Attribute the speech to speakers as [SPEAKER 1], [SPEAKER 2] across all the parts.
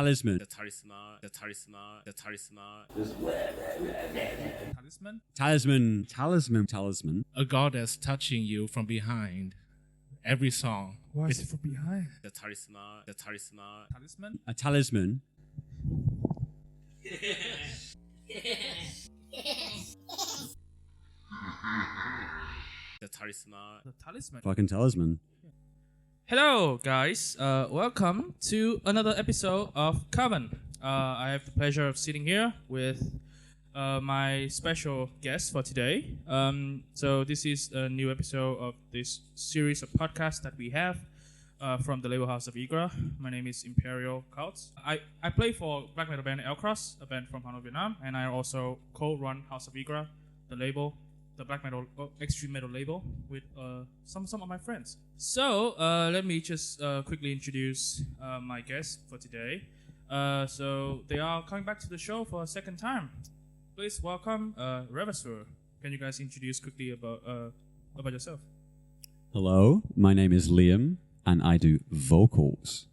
[SPEAKER 1] Talisman.
[SPEAKER 2] The talisman. The talisman. The talisman.
[SPEAKER 3] Talisman?
[SPEAKER 1] Talisman.
[SPEAKER 3] A goddess touching you from behind. Every song.
[SPEAKER 4] Why is it from behind?
[SPEAKER 2] The talisman. The talisman.
[SPEAKER 3] Talisman?
[SPEAKER 1] A talisman.
[SPEAKER 2] The talisman.
[SPEAKER 3] The talisman.
[SPEAKER 1] Fucking talisman.
[SPEAKER 3] Hello, guys. Welcome to another episode of COVEN. I have the pleasure of sitting here with my special guest for today. So this is a new episode of this series of podcasts that we have from the label House of Ygra. My name is Imperial Cult. I play for black metal band Elcrost, a band from Hanoi, Vietnam, and I also co-run House of Ygra, the label, the black metal, extreme metal label, with some of my friends. So let me just quickly introduce my guests for today. So they are coming back to the show for a second time. Please welcome Rêvasseur. Can you guys introduce quickly about yourself?
[SPEAKER 1] Hello, my name is Liam, and I do vocals.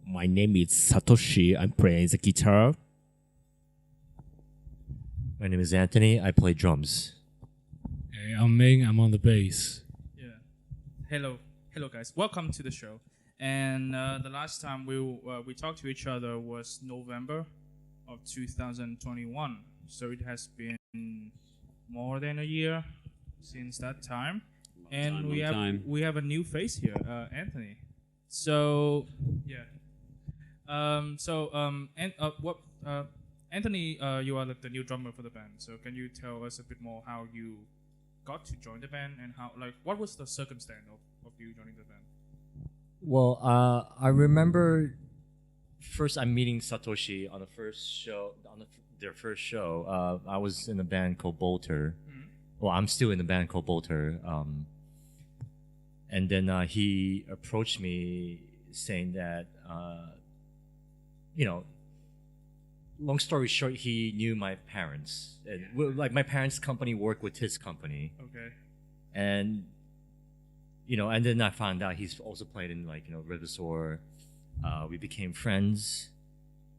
[SPEAKER 5] My name is Satoshi. I'm playing the guitar. My name is Anthony. I play drums.
[SPEAKER 4] Hey, I'm Minh. I'm on the bass.
[SPEAKER 3] Yeah. Hello, guys. Welcome to the show. And the last time we talked to each other was November of 2021. So it has been more than a year since that time. And we have a new face here, Anthony. So yeah. Anthony, you are the new drummer for the band. So can you tell us a bit more how you got to join the band and what was the circumstance of you joining the band?
[SPEAKER 5] Well, I remember first I'm meeting Satoshi on the first show, their first show. I was in a band called Bolter. Mm-hmm. Well, I'm still in the band called Bolter. And then he approached me saying that, long story short, he knew my parents. And, like my parents' company worked with his company.
[SPEAKER 3] Okay.
[SPEAKER 5] And and then I found out he's also played in Rêvasseur. We became friends,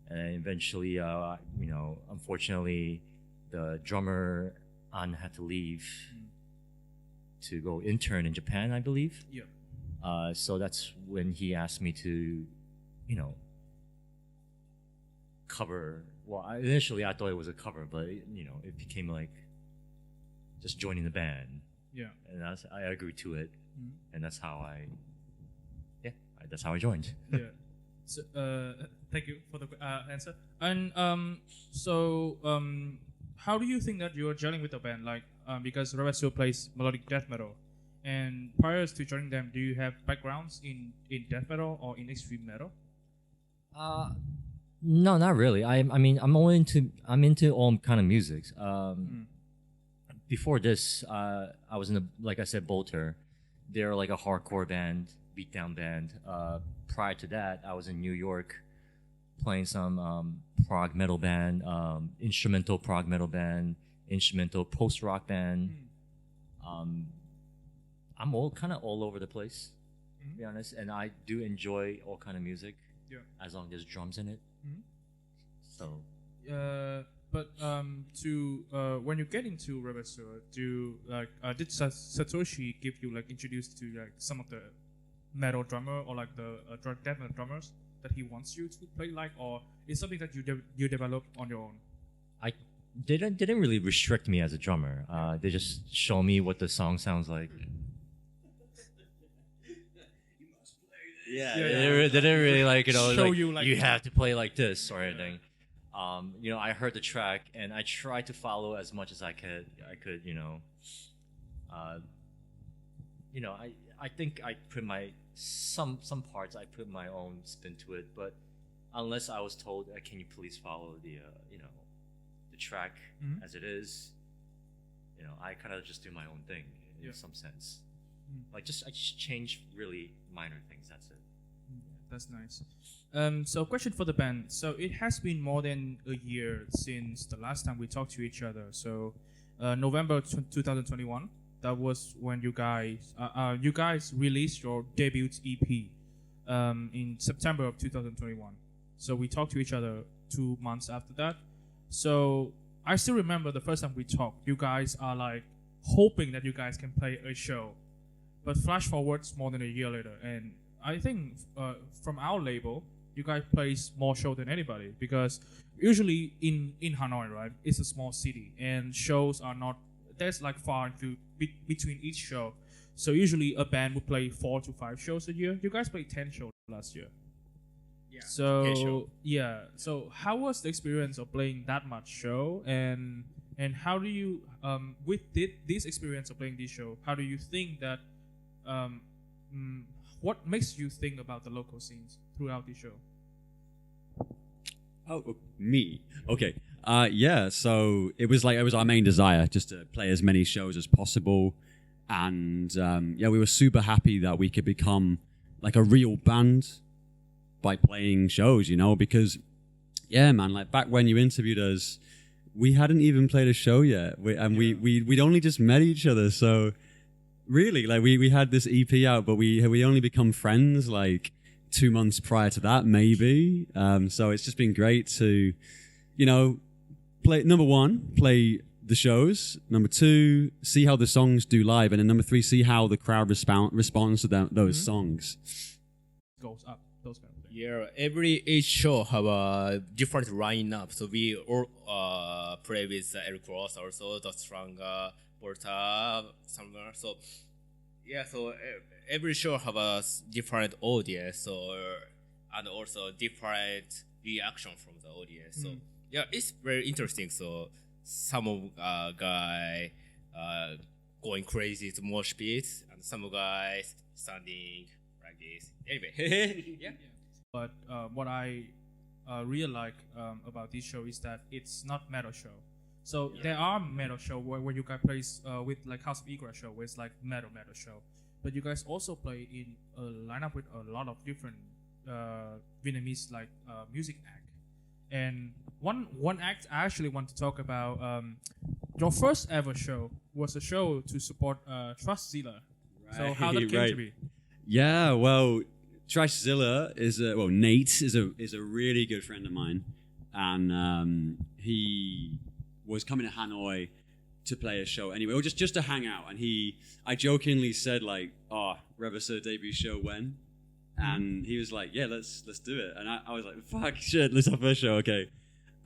[SPEAKER 5] and eventually, unfortunately, the drummer An had to leave to go intern in Japan, I believe.
[SPEAKER 3] Yeah.
[SPEAKER 5] So that's when he asked me to, cover. Well, initially I thought it was a cover, but it became like just joining the band.
[SPEAKER 3] Yeah.
[SPEAKER 5] And I agreed to it, and that's how I joined.
[SPEAKER 3] Yeah. So thank you for the answer. And how do you think that you are gelling with the band? Because Rêvasseur plays melodic death metal, and prior to joining them, do you have backgrounds in death metal or in extreme metal?
[SPEAKER 5] No, not really. I'm into all kind of music. Before this, I was in like I said, Bolter. They're like a hardcore band, beatdown band. Prior to that, I was in New York, playing some prog metal band, instrumental prog metal band, instrumental post rock band. I'm all over the place, to be honest, and I do enjoy all kind of music.
[SPEAKER 3] Yeah.
[SPEAKER 5] As long as there's drums in it. So.
[SPEAKER 3] When you get into Rêvasseur, did Satoshi give you introduced to some of the metal drummer or the death metal drummers that he wants you to play or is something that you develop on your own?
[SPEAKER 5] They didn't really restrict me as a drummer. They just show me what the song sounds like. Yeah. They didn't really
[SPEAKER 3] show
[SPEAKER 5] you have to play like this or anything. I heard the track and I tried to follow as much as I could. I think I put some parts I put my own spin to it, but unless I was told, can you please follow the track as it is, I kind of just do my own thing in some sense. I just change really minor things. That's it.
[SPEAKER 3] That's nice. So question for the band. So it has been more than a year since the last time we talked to each other. So November 2021, that was when you guys released your debut EP in September of 2021. So we talked to each other 2 months after that. So I still remember the first time we talked. You guys are like hoping that you guys can play a show, but flash forwards more than a year later, and I think from our label, you guys plays more show than anybody, because usually in Hanoi, right, it's a small city and shows are not, there's like far and few between each show. So usually a band would play 4 to 5 shows a year. You guys played 10 shows last year.
[SPEAKER 2] Yeah.
[SPEAKER 3] So yeah. So how was the experience of playing that much show, and how do you with this experience of playing this show, how do you think that what makes you think about the local scenes throughout the show?
[SPEAKER 1] Oh, me. Okay. Yeah. So it was our main desire, just to play as many shows as possible, and yeah, we were super happy that we could become like a real band by playing shows, you know, because yeah, man, like back when you interviewed us, we hadn't even played a show yet, we'd only just met each other, so really, like we had this EP out, but we only become friends like 2 months prior to that, maybe. So it's just been great to, you know, play, number one, play the shows, number two, see how the songs do live, and then number three, see how the crowd responds to those songs.
[SPEAKER 3] Goes up, those kind of things.
[SPEAKER 2] Yeah, each show have a different lineup. So we all play with Elcrost, also the Stronger, Porta, somewhere. So yeah, so every show have a different audience, so and also different reaction from the audience. So yeah, it's very interesting. So some guy going crazy to mosh pit, and some guys standing like this. Anyway, yeah.
[SPEAKER 3] But what I really like about this show is that it's not metal show. So there are metal show where you guys plays with like House of Ygra show, where it's like metal show. But you guys also play in a lineup with a lot of different Vietnamese like music act. And one act I actually want to talk about. Your first ever show was a show to support Trashzilla. Right. So how that came to be?
[SPEAKER 1] Yeah, well, Trashzilla is Nate is a really good friend of mine, and he was coming to Hanoi to play a show anyway, or just to hang out. And I jokingly said like, "Oh, Rêvasseur debut show when?" And he was like, "Yeah, let's do it." And I was like, "Fuck, shit, let's have our first show, okay."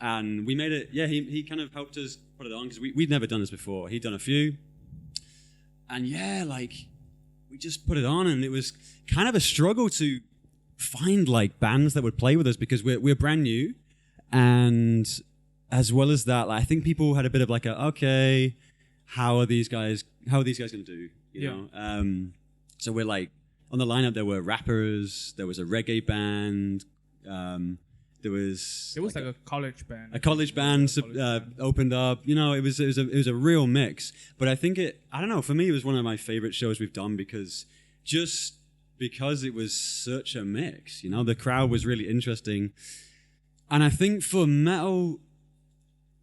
[SPEAKER 1] And we made it. Yeah, he kind of helped us put it on, because we'd never done this before. He'd done a few, and yeah, like we just put it on, and it was kind of a struggle to find like bands that would play with us, because we're brand new, and as well as that, like, I think people had a bit of like okay, how are these guys going to do? You know? So we're like, on the lineup there were rappers, there was a reggae band, there was
[SPEAKER 3] like a college band.
[SPEAKER 1] A college band opened up. You know, it was a real mix. But I think I don't know, for me it was one of my favorite shows we've done, because it was such a mix. You know, the crowd was really interesting. And I think for metal,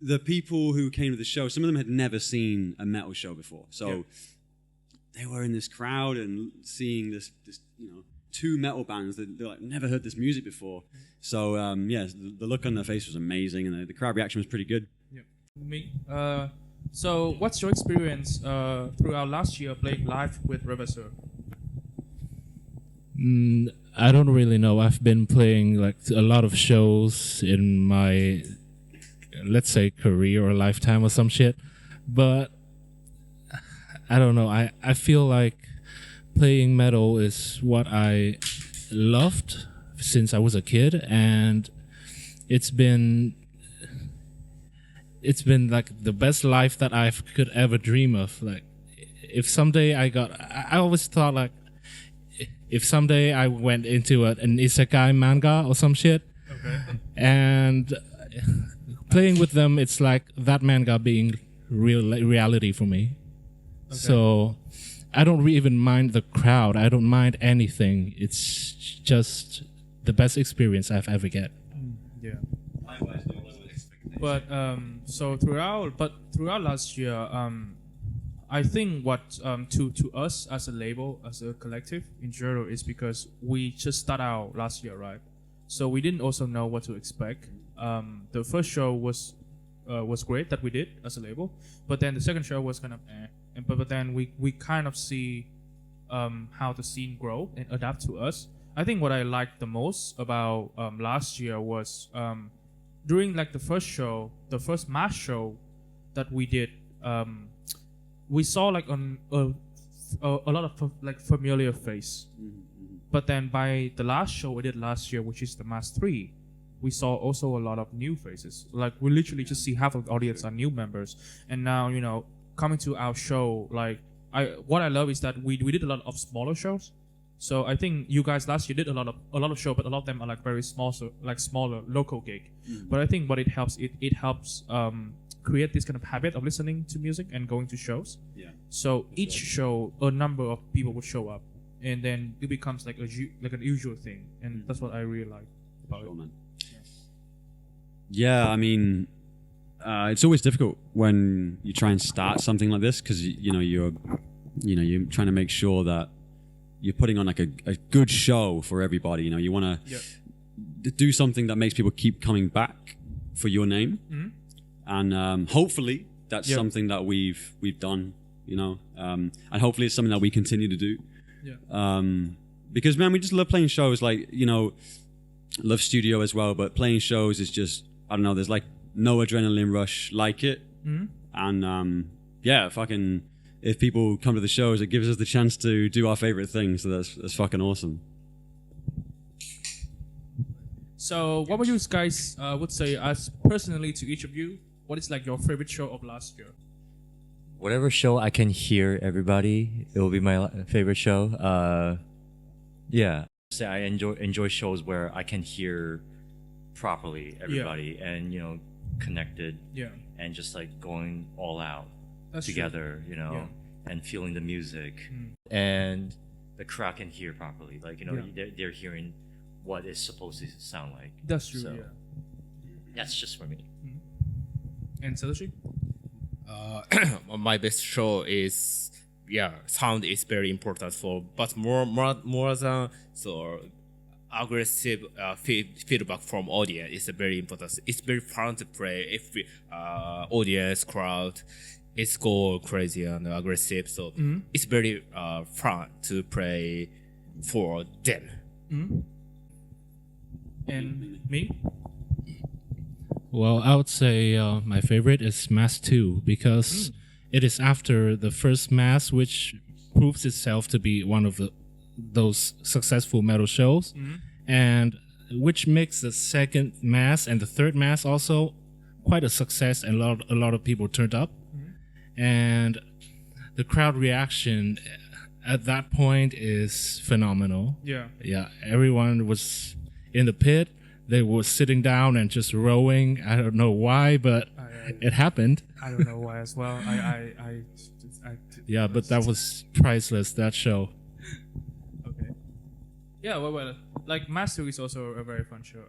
[SPEAKER 1] the people who came to the show, some of them had never seen a metal show before. So they were in this crowd and seeing this you know, two metal bands that they're like never heard this music before. So yeah, the look on their face was amazing, and the crowd reaction was pretty good.
[SPEAKER 3] Yeah. Me. So what's your experience throughout last year playing live with Rêvasseur?
[SPEAKER 4] I don't really know. I've been playing like a lot of shows in my, let's say, career or lifetime or some shit, but I don't know. I feel like playing metal is what I loved since I was a kid, and it's been like the best life that I could ever dream of. Like, if someday I always thought like, if someday I went into an isekai manga or some shit, and playing with them, it's like that manga being reality for me. Okay. So I don't even mind the crowd. I don't mind anything. It's just the best experience I've ever get.
[SPEAKER 3] Yeah. But so throughout last year, I think what to us as a label, as a collective in general, is because we just started out last year, right? so we didn't also know what to expect. The first show was great that we did as a label, but then the second show was kind of but then we kind of see how the scene grow and adapt to us. I think what I liked the most about last year was during like the first mass show that we did, we saw like a lot of like familiar face. But then by the last show we did last year, which is the Mass 3, we saw also a lot of new faces. Like we literally just see half of the audience are new members. And now, you know, coming to our show, like what I love is that we did a lot of smaller shows. So I think you guys last year did a lot of show, but a lot of them are like very small, so like smaller local gig. But I think what it helps create this kind of habit of listening to music and going to shows. Yeah. So each show, a number of people would show up, and then it becomes like an usual thing, and that's what I really like about it. Man.
[SPEAKER 1] Yeah, I mean, it's always difficult when you try and start something like this because you're trying to make sure that you're putting on like a good show for everybody. You know, you want to do something that makes people keep coming back for your name. And hopefully that's something that we've done, you know, and hopefully it's something that we continue to do. Because man, we just love playing shows. Like, you know, love studio as well, but playing shows is just, I don't know, there's like no adrenaline rush like it. And fucking, if people come to the shows, it gives us the chance to do our favorite things. So that's fucking awesome.
[SPEAKER 3] So what would you guys would say as personally to each of you? What is like your favorite show of last year?
[SPEAKER 5] Whatever show I can hear everybody, it will be my favorite show. Say I enjoy shows where I can hear properly everybody and, you know, connected. And just like going all out together, you know, and feeling the music and the crowd can hear properly. Like, you know, they're hearing what it's supposed to sound like.
[SPEAKER 3] That's true.
[SPEAKER 5] So, that's just for me.
[SPEAKER 3] And Satoshi?
[SPEAKER 2] My best show is sound is very important but more than so aggressive feedback from audience is very important. It's very fun to play if audience crowd is go crazy and aggressive. So it's very fun to play for them.
[SPEAKER 3] And me?
[SPEAKER 4] Well, I would say my favorite is Mass 2 because it is after the first Mass, which proves itself to be one of those successful metal shows, and which makes the second Mass and the third Mass also quite a success, and a lot of people turned up. And the crowd reaction at that point is phenomenal. Yeah, everyone was in the pit. They were sitting down and just rowing. I don't know why, but it happened.
[SPEAKER 3] I don't know why as well.
[SPEAKER 4] But that was priceless, that show.
[SPEAKER 3] Okay. Yeah, well, like Master is also a very fun show.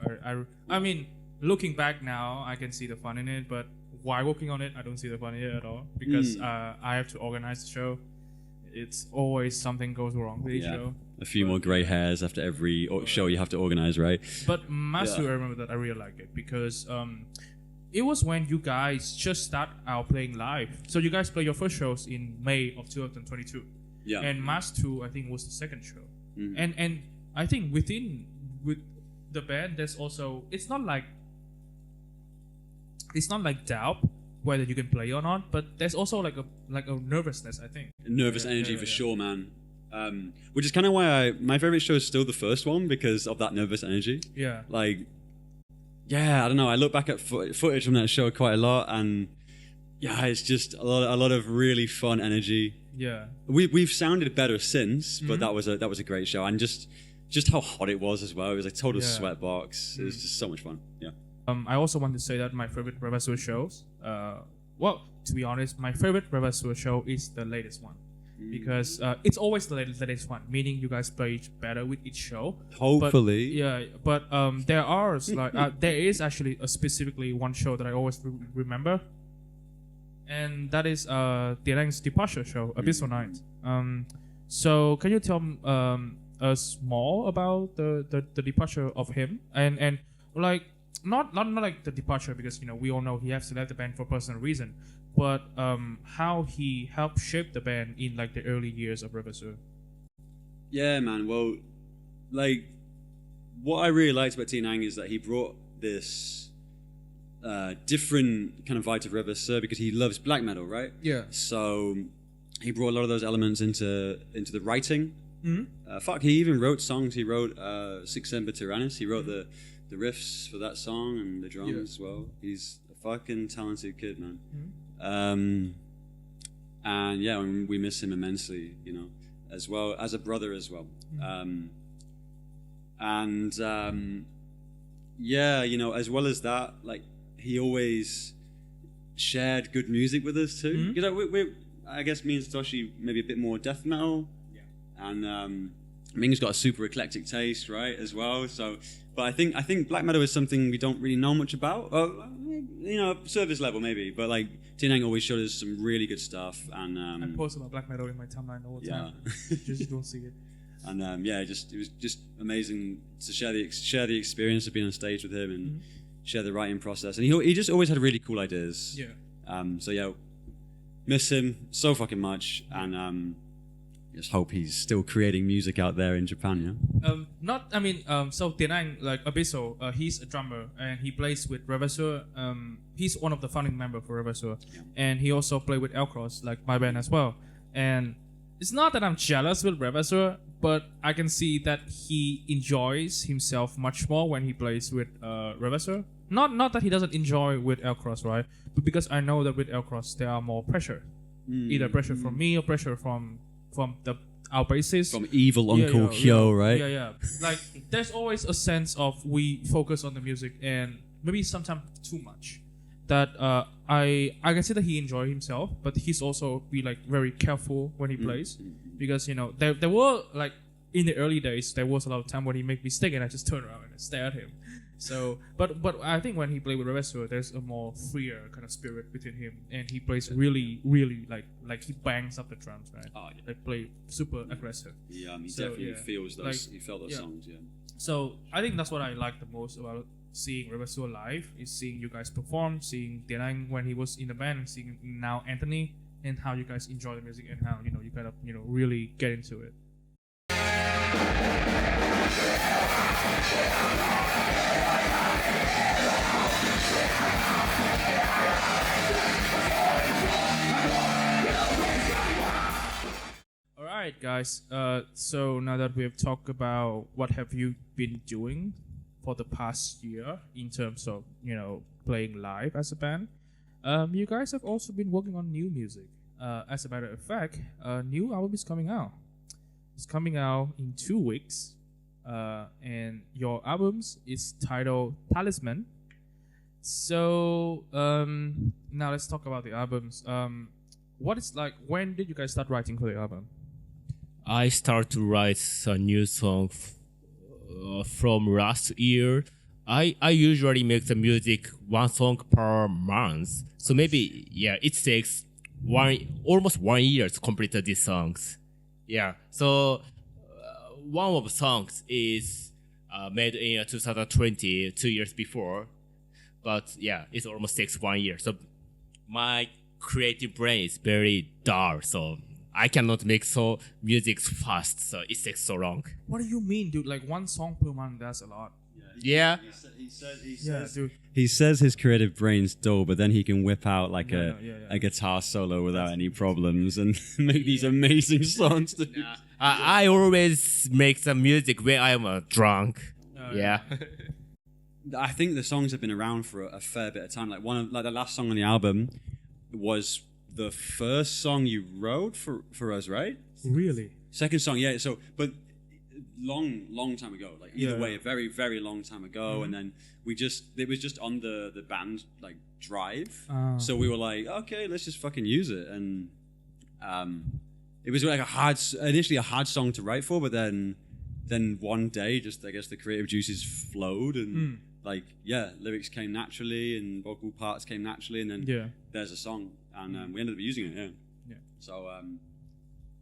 [SPEAKER 3] I mean, looking back now, I can see the fun in it, but while working on it, I don't see the fun in it at all because I have to organize the show. It's always something goes wrong with each show.
[SPEAKER 1] A few more gray hairs after every show you have to organize, right?
[SPEAKER 3] But Master, I remember that I really like it because it was when you guys just start out playing live. So you guys play your first shows in May of 2022. Yeah. And Mass 2, I think, was the second show. And I think with the band, there's also it's not like doubt whether you can play or not, but there's also like a nervousness, I think.
[SPEAKER 1] Nervous energy for sure, man. Which is kind of why my favorite show is still the first one because of that nervous energy.
[SPEAKER 3] Yeah.
[SPEAKER 1] Like, I don't know. I look back at footage from that show quite a lot, and it's just a lot of really fun energy.
[SPEAKER 3] Yeah.
[SPEAKER 1] We've sounded better since, but that was a great show, and just how hot it was as well. It was like total sweatbox. It was just so much fun. Yeah. I
[SPEAKER 3] also want to say that my favorite Rêvasseur shows, to be honest, my favorite Rêvasseur show is the latest one. Because it's always the latest one, meaning you guys play better with each show.
[SPEAKER 1] Hopefully.
[SPEAKER 3] But there is actually specifically one show that I always remember, and that is Dirang's departure show, Abyssal Night. So can you tell us more about the departure of him and like not like the departure, because we all know he has to leave the band for personal reason, but how he helped shape the band in like the early years of Rêvasseur.
[SPEAKER 1] Yeah, man. Well, like, what I really liked about Teen Ang is that he brought this different kind of vibe to Rêvasseur because he loves black metal, right?
[SPEAKER 3] Yeah.
[SPEAKER 1] So he brought a lot of those elements into the writing.
[SPEAKER 3] Mm-hmm.
[SPEAKER 1] He even wrote songs. He wrote Six Semper Tyrannis. He wrote the riffs for that song and the drums as well. He's a fucking talented kid, man.
[SPEAKER 3] Mm-hmm.
[SPEAKER 1] And yeah, we miss him immensely, as well as a brother as well. Yeah, as well as that, like, he always shared good music with us too. Because we're I guess me and Satoshi maybe a bit more death metal, and Ming's got a super eclectic taste, right, as well. So, but I think black metal is something we don't really know much about. Surface level maybe, but like Teen Ang always showed us some really good stuff. And
[SPEAKER 3] I post about black metal in my timeline all the time. Just don't see it.
[SPEAKER 1] And it was just amazing to share the experience of being on stage with him and share the writing process. And he just always had really cool ideas. Yeah. Miss him so fucking much, and just hope he's still creating music out there in Japan. Yeah.
[SPEAKER 3] So Teen Ang, like Abyssal, he's a drummer and he plays with Rêvasseur. He's one of the founding members for Rêvasseur, and he also played with Elcrost, like my band as well. And it's not that I'm jealous with Rêvasseur, but I can see that he enjoys himself much more when he plays with Rêvasseur. Not that he doesn't enjoy with Elcrost, right? But because I know that with Elcrost there are more pressure, either pressure from me or pressure from our bassist,
[SPEAKER 1] from evil Uncle Hyo, right?
[SPEAKER 3] Yeah. Like there's always a sense of we focus on the music and maybe sometimes too much. That I can see that he enjoys himself, but he's also be like very careful when he plays, because there were like in the early days there was a lot of time when he make mistake and I just turn around and stare at him. So, but I think when he played with Rêvasseur, there's a more freer kind of spirit between him, and he plays really like he bangs up the drums, right?
[SPEAKER 1] Oh, yeah.
[SPEAKER 3] Like play super aggressive.
[SPEAKER 1] Yeah, he definitely feels those. He felt those songs. Yeah.
[SPEAKER 3] So I think that's what I like the most about seeing Rêvasseur live, is seeing you guys perform, seeing Teen Ang when he was in the band, and seeing now Anthony, and how you guys enjoy the music and how you kind of really get into it. Alright guys, so now that we have talked about what have you been doing for the past year in terms of playing live as a band, you guys have also been working on new music. As a matter of fact, a new album is coming out. It's coming out in 2 weeks, and your albums is titled Talisman. So now let's talk about the albums. What is like? When did you guys start writing for the album?
[SPEAKER 2] I start to write a new song from last year. I usually make the music one song per month. So maybe it takes almost 1 year to complete these songs. Yeah. So one of the songs is made in 2020, 2 years before. But it almost takes 1 year. So my creative brain is very dull. So I cannot make music fast, so it takes so long.
[SPEAKER 3] What do you mean, dude? Like one song per month, that's a lot.
[SPEAKER 2] Yeah.
[SPEAKER 1] He says his creative brain's dull, but then he can whip out like a guitar solo without any problems and make these amazing songs.
[SPEAKER 2] I always make some music when I'm drunk.
[SPEAKER 1] I think the songs have been around for a fair bit of time. Like the last song on the album was the first song you wrote for us, right?
[SPEAKER 3] Really?
[SPEAKER 1] Second song, yeah. So, but long time ago. Like either way, a very, very long time ago. And then it was just on the band like drive. So we were like, okay, let's just fucking use it. And it was like initially a hard song to write for, but then one day, just I guess the creative juices flowed and lyrics came naturally and vocal parts came naturally, and then there's a song. And we ended up using it, yeah. So,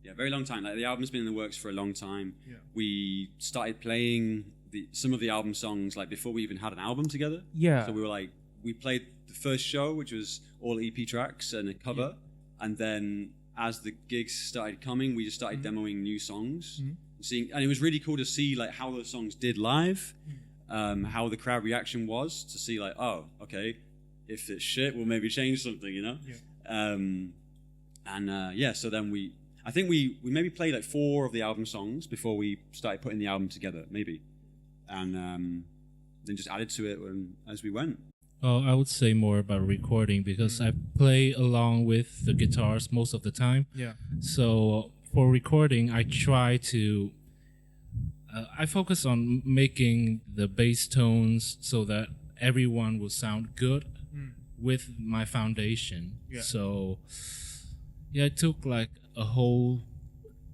[SPEAKER 1] Yeah, very long time. Like the album's been in the works for a long time.
[SPEAKER 3] Yeah.
[SPEAKER 1] We started playing some of the album songs like before we even had an album together.
[SPEAKER 3] Yeah.
[SPEAKER 1] So we played the first show, which was all EP tracks and a cover, and then as the gigs started coming, we just started demoing new songs, and it was really cool to see like how those songs did live, how the crowd reaction was, to see like, oh, okay, if it's shit, we'll maybe change something, you know. So then I think we maybe played like 4 of the album songs before we started putting the album together, maybe, and then just added to it as we went.
[SPEAKER 4] Oh, I would say more about recording because I play along with the guitars most of the time.
[SPEAKER 3] Yeah.
[SPEAKER 4] So for recording, I try to I focus on making the bass tones so that everyone will sound good with my foundation. Yeah. So yeah, it took like a whole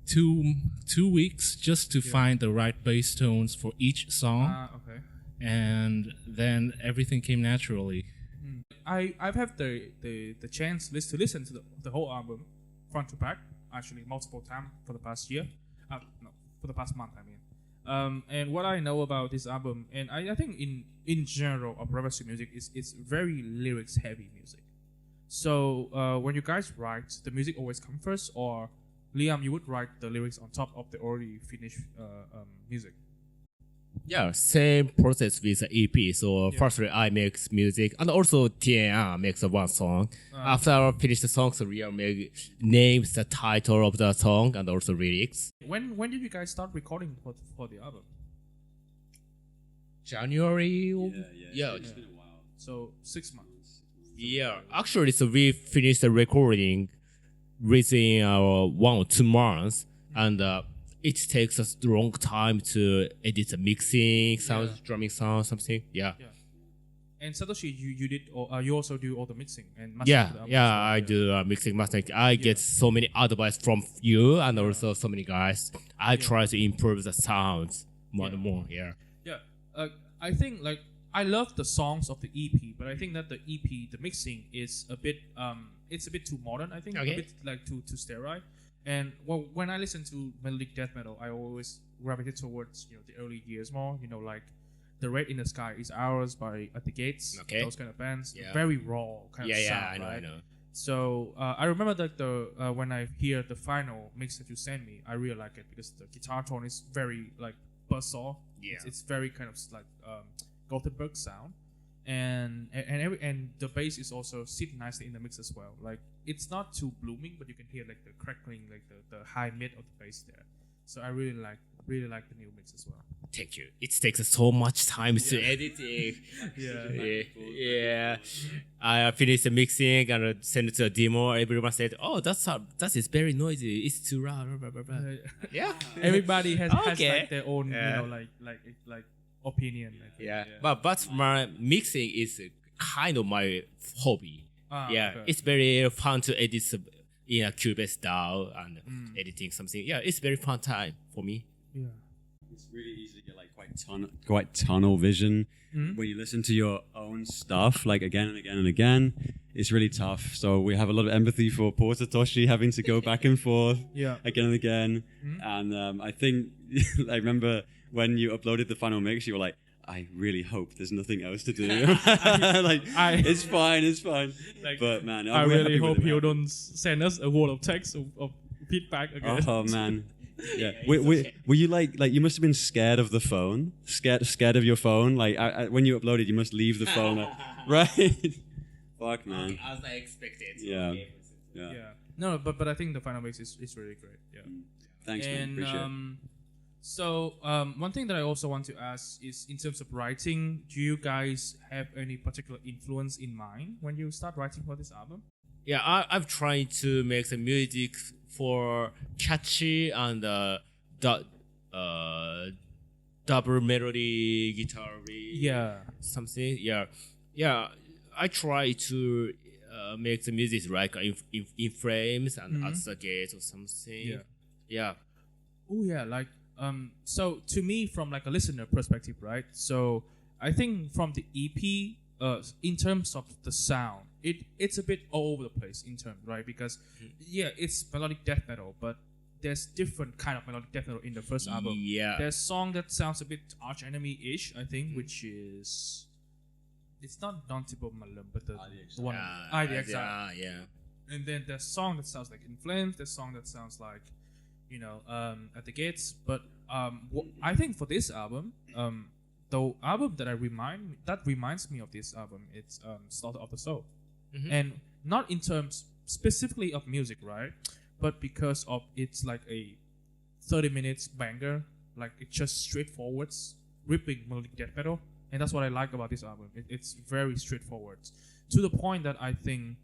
[SPEAKER 4] two weeks just to find the right bass tones for each song.
[SPEAKER 3] Okay.
[SPEAKER 4] And then everything came naturally.
[SPEAKER 3] I've had the chance to listen to the whole album front to back, actually multiple times for the past year. For the past month, I mean. And what I know about this album, and I think in general of Rêvasseur music, it's very lyrics heavy music. So when you guys write, the music always comes first, or Liam, you would write the lyrics on top of the already finished music.
[SPEAKER 2] Yeah, same process with the EP. So firstly, I make music, and also TNR makes one song. After I finish the song, so we make names, the title of the song, and also lyrics.
[SPEAKER 3] When did you guys start recording for the album?
[SPEAKER 2] January.
[SPEAKER 1] Yeah. It's been a while.
[SPEAKER 3] So 6 months.
[SPEAKER 2] Yeah, actually, so we finished the recording within 1 or 2 months, and it takes us a long time to edit the mixing, drumming sound, something. Yeah.
[SPEAKER 3] And Satoshi, you did, you also do all the mixing and mastering.
[SPEAKER 2] I do mixing, mastering. I get so many advice from you and also so many guys. I try to improve the sounds more and more. Yeah.
[SPEAKER 3] I think like I love the songs of the EP, but I think that the EP, the mixing is a bit, it's a bit too modern. I think a bit like too sterile. And when I listen to melodic death metal, I always gravitate towards the early years more. Like The Red in the Sky Is Ours by At the Gates. Okay. Those kind of bands, very raw kind of sound. I know. So I remember that when I hear the final mix that you sent me, I really like it because the guitar tone is very like buzzsaw. Yeah. It's very kind of like Gothenburg sound. And the bass is also sitting nicely in the mix as well. Like it's not too blooming, but you can hear like the crackling, like the high mid of the bass there. So I really like the new mix as well.
[SPEAKER 2] Thank you. It takes so much time to editing. I finished the mixing and sent it to a demo. Everyone said, "Oh, that is very noisy. It's too loud." Blah, blah, blah. Yeah.
[SPEAKER 3] Everybody has like their own, like opinion.
[SPEAKER 2] But my mixing is kind of my hobby. It's very fun to edit in a Cubase style and editing something. Yeah, it's very fun time for me.
[SPEAKER 3] Yeah,
[SPEAKER 1] it's really easy to get like quite tunnel vision when you listen to your own stuff like again and again and again. It's really tough. So we have a lot of empathy for poor Satoshi having to go back and forth again and again. And I think I remember when you uploaded the final mix, you were like, I really hope there's nothing else to do. It's fine.
[SPEAKER 3] Like,
[SPEAKER 1] but man,
[SPEAKER 3] I really hope you don't send us a word of text of feedback again.
[SPEAKER 1] Oh man, yeah. Were you like you must have been scared of the phone, scared of your phone. Like when you uploaded, you must leave the phone, right? Fuck man.
[SPEAKER 2] As I expected.
[SPEAKER 1] Yeah.
[SPEAKER 3] No, but I think the final mix is really great. Yeah.
[SPEAKER 1] Thanks, man. Appreciate it.
[SPEAKER 3] So one thing that I also want to ask is in terms of writing, do you guys have any particular influence in mind when you start writing for this album?
[SPEAKER 2] Yeah, I've tried to make the music for catchy and double melody guitar. Something. Yeah. I try to make the music like in frames and at the gate or something. Yeah.
[SPEAKER 3] Oh yeah, like. So to me, from like a listener perspective, right? So I think from the EP, in terms of the sound, it's a bit all over the place in terms, right? Because it's melodic death metal, but there's different kind of melodic death metal in the first album.
[SPEAKER 2] Yeah.
[SPEAKER 3] There's a song that sounds a bit Arch Enemy-ish, I think, which is it's not Dauntable Malum, but the one Eye the Exile.
[SPEAKER 2] Yeah.
[SPEAKER 3] And then there's a song that sounds like In Flames. There's a song that sounds like, At the Gates. But I think for this album, the album that reminds me of this album, it's Slaughter of the Soul, and not in terms specifically of music, right? But because of it's like a 30 minutes banger, like it's just straightforward, ripping melodic death metal, and that's what I like about this album. It's very straightforward, to the point that I think,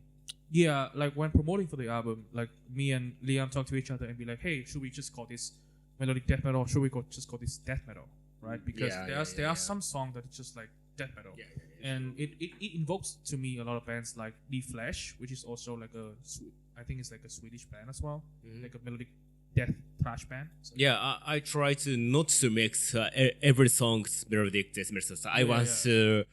[SPEAKER 3] like when promoting for the album, like me and Liam talk to each other and be like, hey, should we just call this melodic death metal, or should we just call this death metal, right? Because there are some songs that it's just like death metal, and it invokes to me a lot of bands like The Flash, which is also like I think it's like a Swedish band as well, like a melodic death thrash band. So
[SPEAKER 2] I try to not to mix every song's melodic death metal. So I want to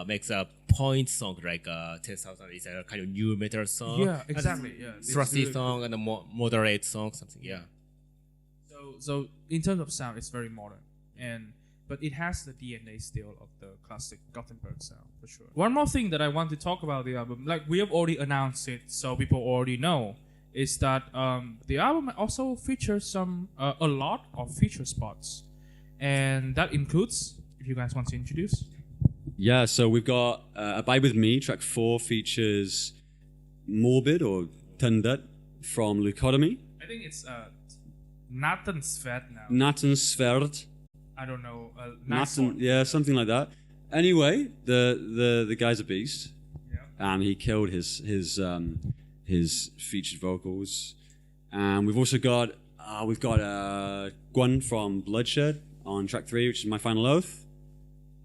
[SPEAKER 2] make a point song like 10,000 is a kind of new metal song.
[SPEAKER 3] Yeah, exactly.
[SPEAKER 2] Thrusty song and a moderate song, something. Yeah.
[SPEAKER 3] So in terms of sound, it's very modern, but it has the DNA still of the classic Gothenburg sound for sure. One more thing that I want to talk about the album, like we have already announced it, so people already know, is that the album also features a lot of feature spots, and that includes, if you guys want to introduce.
[SPEAKER 1] Yeah, so we've got Abide With Me, track 4 features Morbid or Tundet from Leucotomy.
[SPEAKER 3] I think it's Nattensvärd now.
[SPEAKER 1] Nattensvärd.
[SPEAKER 3] I don't know.
[SPEAKER 1] Something like that. Anyway, the guy's a beast, and he killed his featured vocals. And we've also got Gwyn from Bloodshed on track 3, which is My Final Oath,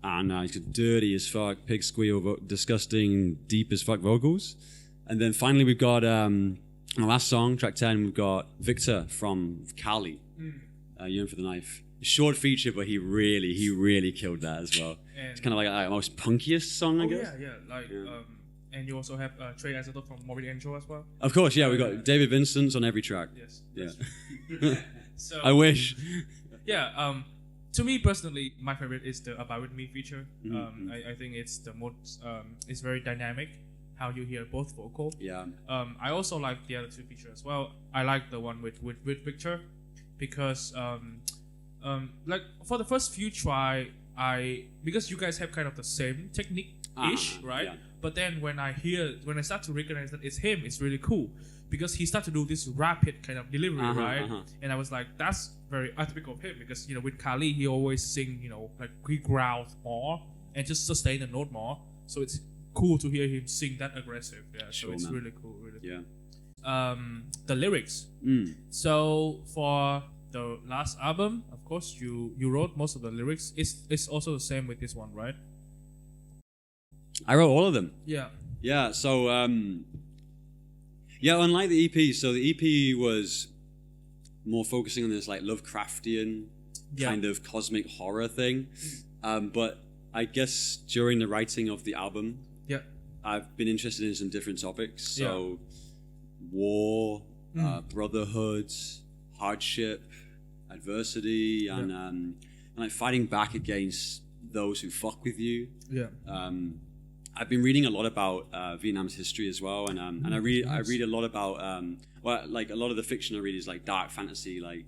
[SPEAKER 1] and he's got dirty as fuck, pig squeal, disgusting, deep as fuck vocals. And then finally we've got on the last song, track 10, we've got Victor from Kali, Yearn for the Knife. Short feature, but he really killed that as well. And it's kind of like the most punkiest song, I guess.
[SPEAKER 3] And you also have Trey Isotope from Morbid Angel as well.
[SPEAKER 1] Of course, we got David Vincent on every track.
[SPEAKER 3] Yes.
[SPEAKER 1] Yeah.
[SPEAKER 3] So
[SPEAKER 1] I wish.
[SPEAKER 3] Yeah. To me personally, my favorite is the Abide With Me feature. I think it's the most. It's very dynamic. How you hear both vocal. Yeah. I also like the other two features as well. I like the one with Victor, because like for the first few try, because you guys have kind of the same technique-ish, right? Yeah. But then when I start to recognize that it's him, it's really cool, because he started to do this rapid kind of delivery, right? And I was like, that's very atypical of him, because with Kali he always sing, like he growls more and just sustain the note more. So it's cool to hear him sing that aggressive. Yeah, so it's really cool. Really cool. The lyrics. So for the last album, of course, you wrote most of the lyrics. It's also the same with this one, right?
[SPEAKER 1] I wrote all of them.
[SPEAKER 3] Yeah.
[SPEAKER 1] So unlike the EP, so the EP was more focusing on this like Lovecraftian kind of cosmic horror thing. But I guess during the writing of the album, I've been interested in some different topics. So war, brotherhood, hardship, adversity, and like fighting back against those who fuck with you. I've been reading a lot about Vietnam's history as well, and I read a lot about like a lot of the fiction I read is like dark fantasy, like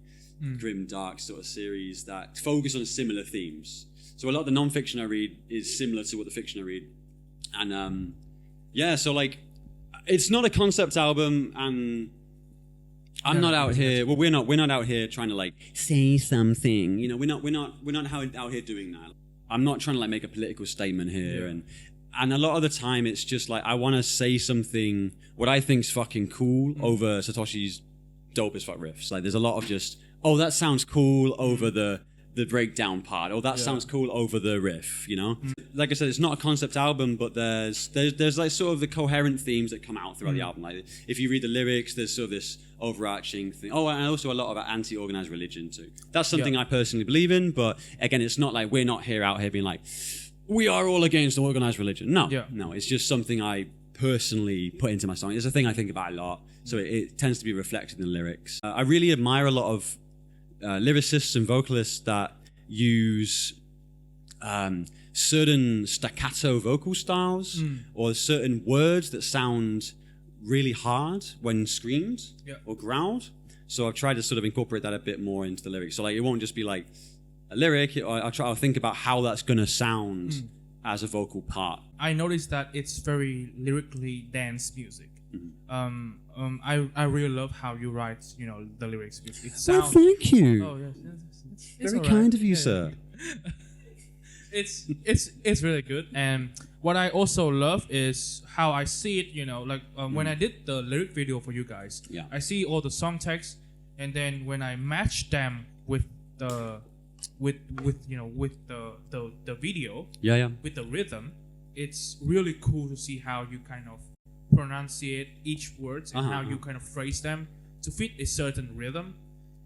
[SPEAKER 1] grim dark sort of series that focus on similar themes. So a lot of the non-fiction I read is similar to what the fiction I read, and so like it's not a concept album, and I'm not out here. Well, we're not out here trying to like say something. We're not out here doing that. I'm not trying to like make a political statement here, and a lot of the time it's just like I want to say something what I think's fucking cool over Satoshi's dope as fuck riffs. Like there's a lot of just that sounds cool over the breakdown part. That sounds cool over the riff. Like I said, it's not a concept album, but there's like sort of the coherent themes that come out throughout the album. Like if you read the lyrics, there's sort of this overarching thing. And also a lot about anti-organized religion too. That's something I personally believe in, but again, it's not like we're not out here being like we are all against organized religion. No, it's just something I personally put into my song. It's a thing I think about a lot, so it tends to be reflected in the lyrics. I really admire a lot of lyricists and vocalists that use certain staccato vocal styles or certain words that sound really hard when screamed or growled. So I've tried to sort of incorporate that a bit more into the lyrics. So like it won't just be like a lyric. I'll think about how that's going to sound as a vocal part.
[SPEAKER 3] I noticed that it's very lyrically dance music. I really love how you write, the lyrics. It sounds.
[SPEAKER 1] Well, thank you.
[SPEAKER 3] Oh yes,
[SPEAKER 1] Very kind of you, sir.
[SPEAKER 3] It's really good. And what I also love is how I see it. When I did the lyric video for you guys, I see all the song text, and then when I match them with the the video, with the rhythm, it's really cool to see how you kind of pronunciate each word and how you kind of phrase them to fit a certain rhythm.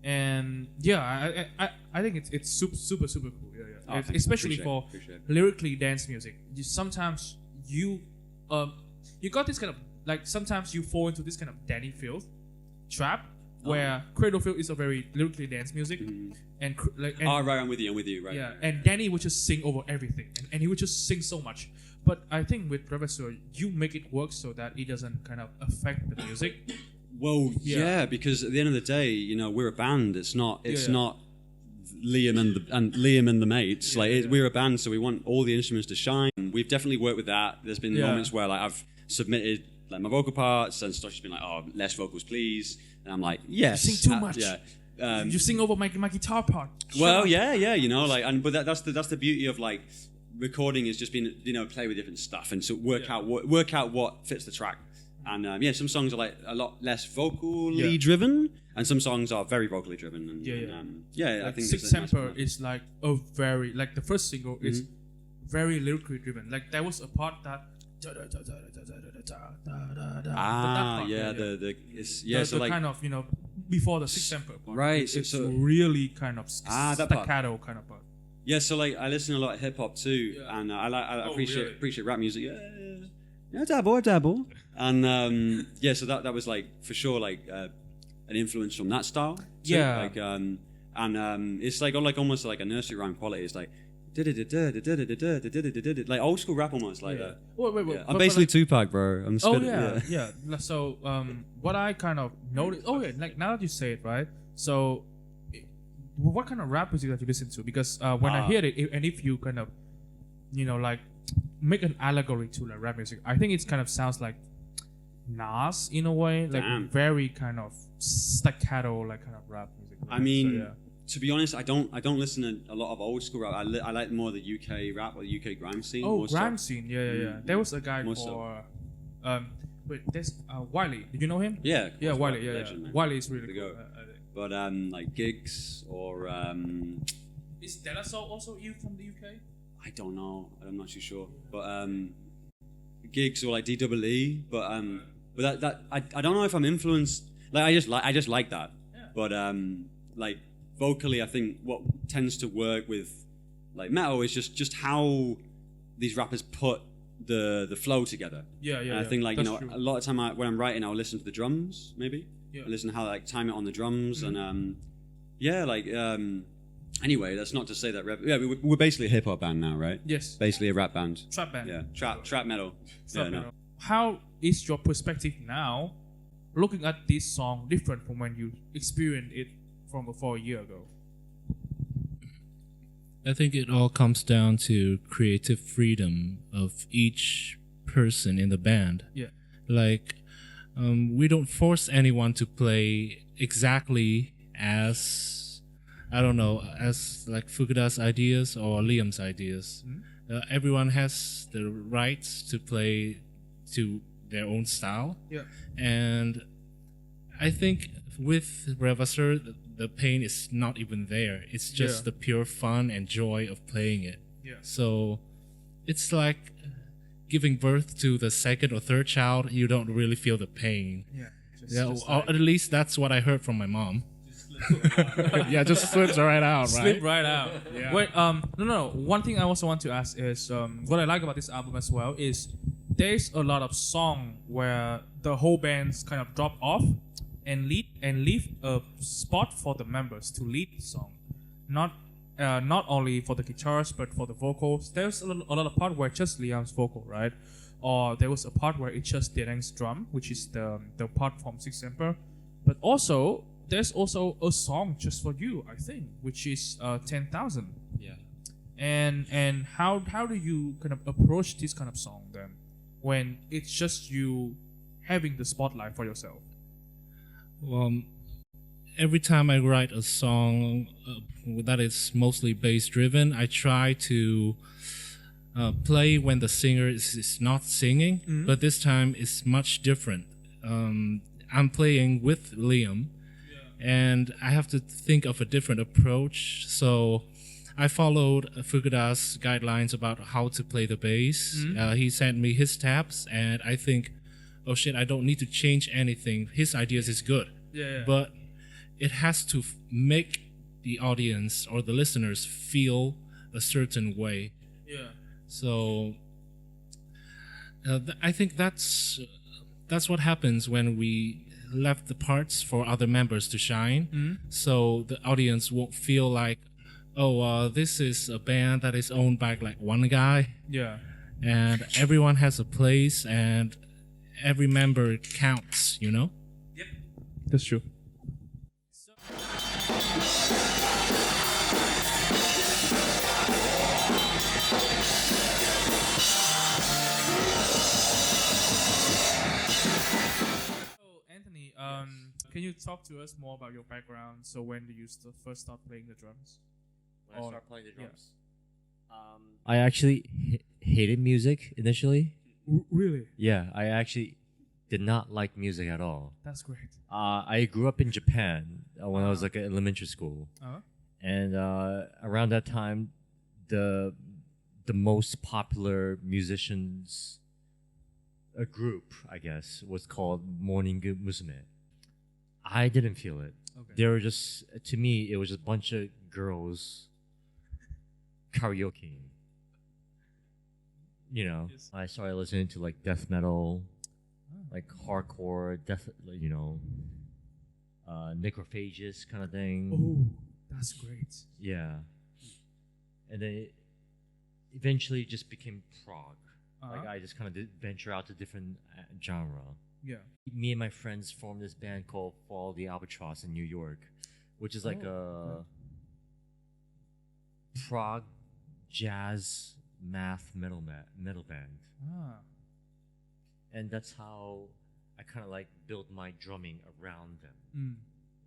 [SPEAKER 3] And I think it's super cool. Especially for lyrically dance music. Sometimes you got this kind of sometimes you fall into this kind of Danny Field trap where Cradle Field is a very lyrically dance music, and
[SPEAKER 1] right, I'm with you, right.
[SPEAKER 3] Yeah, and Danny would just sing over everything, and he would just sing so much. But I think with Rêvasseur, you make it work so that it doesn't kind of affect the music.
[SPEAKER 1] Well, because at the end of the day, we're a band. It's not Liam and the mates. We're a band, so we want all the instruments to shine. We've definitely worked with that. There's been moments where I've submitted my vocal parts, and Satoshi's been like, "Oh, less vocals, please." And I'm like, "Yes."
[SPEAKER 3] You sing too much.
[SPEAKER 1] Yeah.
[SPEAKER 3] You sing over my guitar part.
[SPEAKER 1] But that's the beauty of recording is just being play with different stuff and so work out what fits the track. And some songs are a lot less vocally driven, and some songs are very vocally driven. And, I think
[SPEAKER 3] Six Temper is a very the first single is very lyrically driven. There was a part that. The kind of before the Six Temper part.
[SPEAKER 1] Right,
[SPEAKER 3] it's really kind of staccato kind of part.
[SPEAKER 1] Yeah, so I listen to a lot of hip hop too, and I appreciate rap music. Yeah, dabble. And so that was for sure an influence from that style. Too. It's almost like a nursery rhyme quality. It's like old school rap almost that.
[SPEAKER 3] Wait.
[SPEAKER 1] I'm basically Tupac, bro. I'm spitting.
[SPEAKER 3] So what I kind of noticed. Now that you say it, right? So what kind of rap music that you listen to? Because when I hear it, and if you kind of make an allegory to rap music, I think it kind of sounds like Nas in a way, very kind of staccato kind of rap music. Right?
[SPEAKER 1] I mean, to be honest, I don't listen to a lot of old school rap. I like more the UK rap or the UK grime scene.
[SPEAKER 3] Oh, grime scene, yeah. There was a guy there's Wiley. Did you know him?
[SPEAKER 1] Yeah,
[SPEAKER 3] Wiley. Yeah. Wiley is really cool.
[SPEAKER 1] But gigs or
[SPEAKER 3] is De La Soul also you from the UK?
[SPEAKER 1] I don't know. I'm not too sure. But gigs or DEE. But that I don't know if I'm influenced. I just like that. Yeah. But vocally, I think what tends to work with metal is just how these rappers put the flow together. And I think a lot of time when I'm writing, I'll listen to the drums maybe. Yeah. I listen to how time it on the drums and anyway, that's not to say that we're basically a hip hop band now, right?
[SPEAKER 3] Yes.
[SPEAKER 1] Basically a rap band.
[SPEAKER 3] Trap band.
[SPEAKER 1] Yeah. Trap metal.
[SPEAKER 3] Trap metal. How is your perspective now, looking at this song, different from when you experienced it from before a year ago?
[SPEAKER 4] I think it all comes down to creative freedom of each person in the band.
[SPEAKER 3] Yeah.
[SPEAKER 4] We don't force anyone to play exactly as Fukuda's ideas or Liam's ideas. Mm-hmm. Everyone has the rights to play to their own style.
[SPEAKER 3] Yeah.
[SPEAKER 4] And I think with Rêvasseur, the pain is not even there. It's just the pure fun and joy of playing it.
[SPEAKER 3] Yeah.
[SPEAKER 4] So it's like giving birth to the second or third child. You don't really feel the pain.
[SPEAKER 3] Yeah.
[SPEAKER 4] Or at least that's what I heard from my mom. Just slips right out, right?
[SPEAKER 3] Slip right out. Yeah. Wait, no. One thing I also want to ask is what I like about this album as well is there's a lot of song where the whole bands kind of drop off and leave a spot for the members to lead the song, not only for the guitars but for the vocals. There's a lot of part where just Liam's vocal, right? Or there was a part where it's just Derang's drum, which is the part from Sixth Emperor. But also there's also a song just for you, I think, which is 10,000.
[SPEAKER 1] Yeah.
[SPEAKER 3] And how do you kind of approach this kind of song then, when it's just you having the spotlight for yourself?
[SPEAKER 4] Well, every time I write a song that is mostly bass driven, I try to play when the singer is not singing, but this time it's much different. I'm playing with Liam, and I have to think of a different approach. So I followed Fukuda's guidelines about how to play the bass. He sent me his tabs, and I think, oh shit, I don't need to change anything. His ideas is good.
[SPEAKER 3] Yeah.
[SPEAKER 4] But it has to make the audience or the listeners feel a certain way.
[SPEAKER 3] Yeah.
[SPEAKER 4] So I think that's what happens when we left the parts for other members to shine. So the audience won't feel like, oh, this is a band that is owned by like one guy.
[SPEAKER 3] Yeah.
[SPEAKER 4] And everyone has a place and every member counts, you know?
[SPEAKER 3] Yep. That's true. Anthony, can you talk to us more about your background? So when did you first start playing the drums?
[SPEAKER 5] When I started playing the drums,
[SPEAKER 6] I actually hated music initially.
[SPEAKER 3] Really?
[SPEAKER 6] Yeah, I actually did not like music at all.
[SPEAKER 3] That's great.
[SPEAKER 6] I grew up in Japan when I was like in elementary school, and around that time, the most popular musicians, a group, I guess, was called Morning Musume. I didn't feel it.
[SPEAKER 3] Okay.
[SPEAKER 6] They were just, to me, it was just a bunch of girls karaokeing. You know,
[SPEAKER 3] Yes.
[SPEAKER 6] I started listening to like death metal, like hardcore death, you know, necrophagus kind of thing.
[SPEAKER 3] Oh, that's great.
[SPEAKER 6] Yeah. And then it eventually just became prog. Like I just kind of did venture out to different genre.
[SPEAKER 3] Yeah.
[SPEAKER 6] Me and my friends formed this band called Fall the Albatross in New York, which is like a prog jazz math metal band. And that's how I kind of like built my drumming around them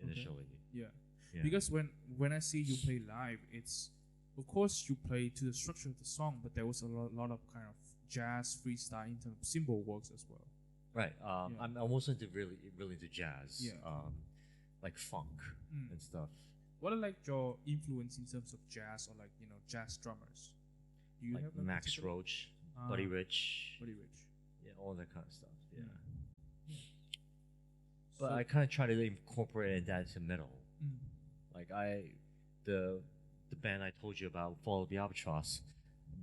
[SPEAKER 6] initially.
[SPEAKER 3] Yeah.
[SPEAKER 6] Yeah.
[SPEAKER 3] Because when I see you play live, it's, of course you play to the structure of the song, but there was a lot of kind of jazz freestyle in terms of cymbal works as well.
[SPEAKER 6] Right. I'm also really into jazz.
[SPEAKER 3] Yeah.
[SPEAKER 6] Like funk and stuff.
[SPEAKER 3] What are like your influence in terms of jazz or like, you know, jazz drummers? Do you
[SPEAKER 6] Like
[SPEAKER 3] have a
[SPEAKER 6] Max
[SPEAKER 3] particular-
[SPEAKER 6] Roach, Buddy Rich,
[SPEAKER 3] Buddy Rich.
[SPEAKER 6] yeah, all that kind of stuff. Yeah. But
[SPEAKER 3] So-
[SPEAKER 6] I kind of try to incorporate that to metal. Like the band I told you about, Fall of the Albatross,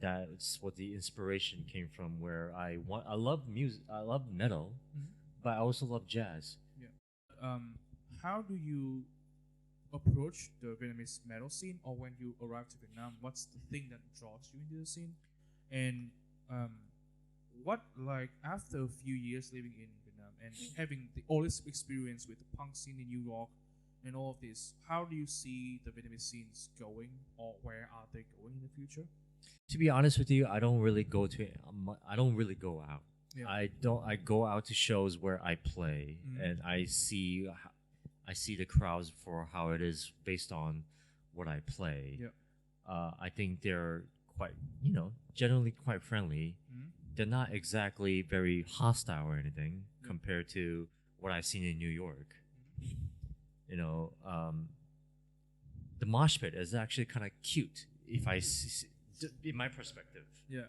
[SPEAKER 6] that's what the inspiration came from. Where I love music, I love metal, but I also love jazz.
[SPEAKER 3] How do you approach the Vietnamese metal scene, or when you arrive to Vietnam, what's the thing that draws you into the scene? And what, like, after a few years living in Vietnam and having all this experience with the punk scene in New York and all of this, how do you see the Vietnamese scenes going, or where are they going in the future?
[SPEAKER 6] To be honest with you, I don't really go out.
[SPEAKER 3] Yeah.
[SPEAKER 6] I go out to shows where I play, and I see the crowds for how it is based on what I play.
[SPEAKER 3] Yeah.
[SPEAKER 6] I think they're quite, generally quite friendly. They're not exactly very hostile or anything compared to what I've seen in New York. The mosh pit is actually kind of cute if I see, in my perspective.
[SPEAKER 3] Yeah.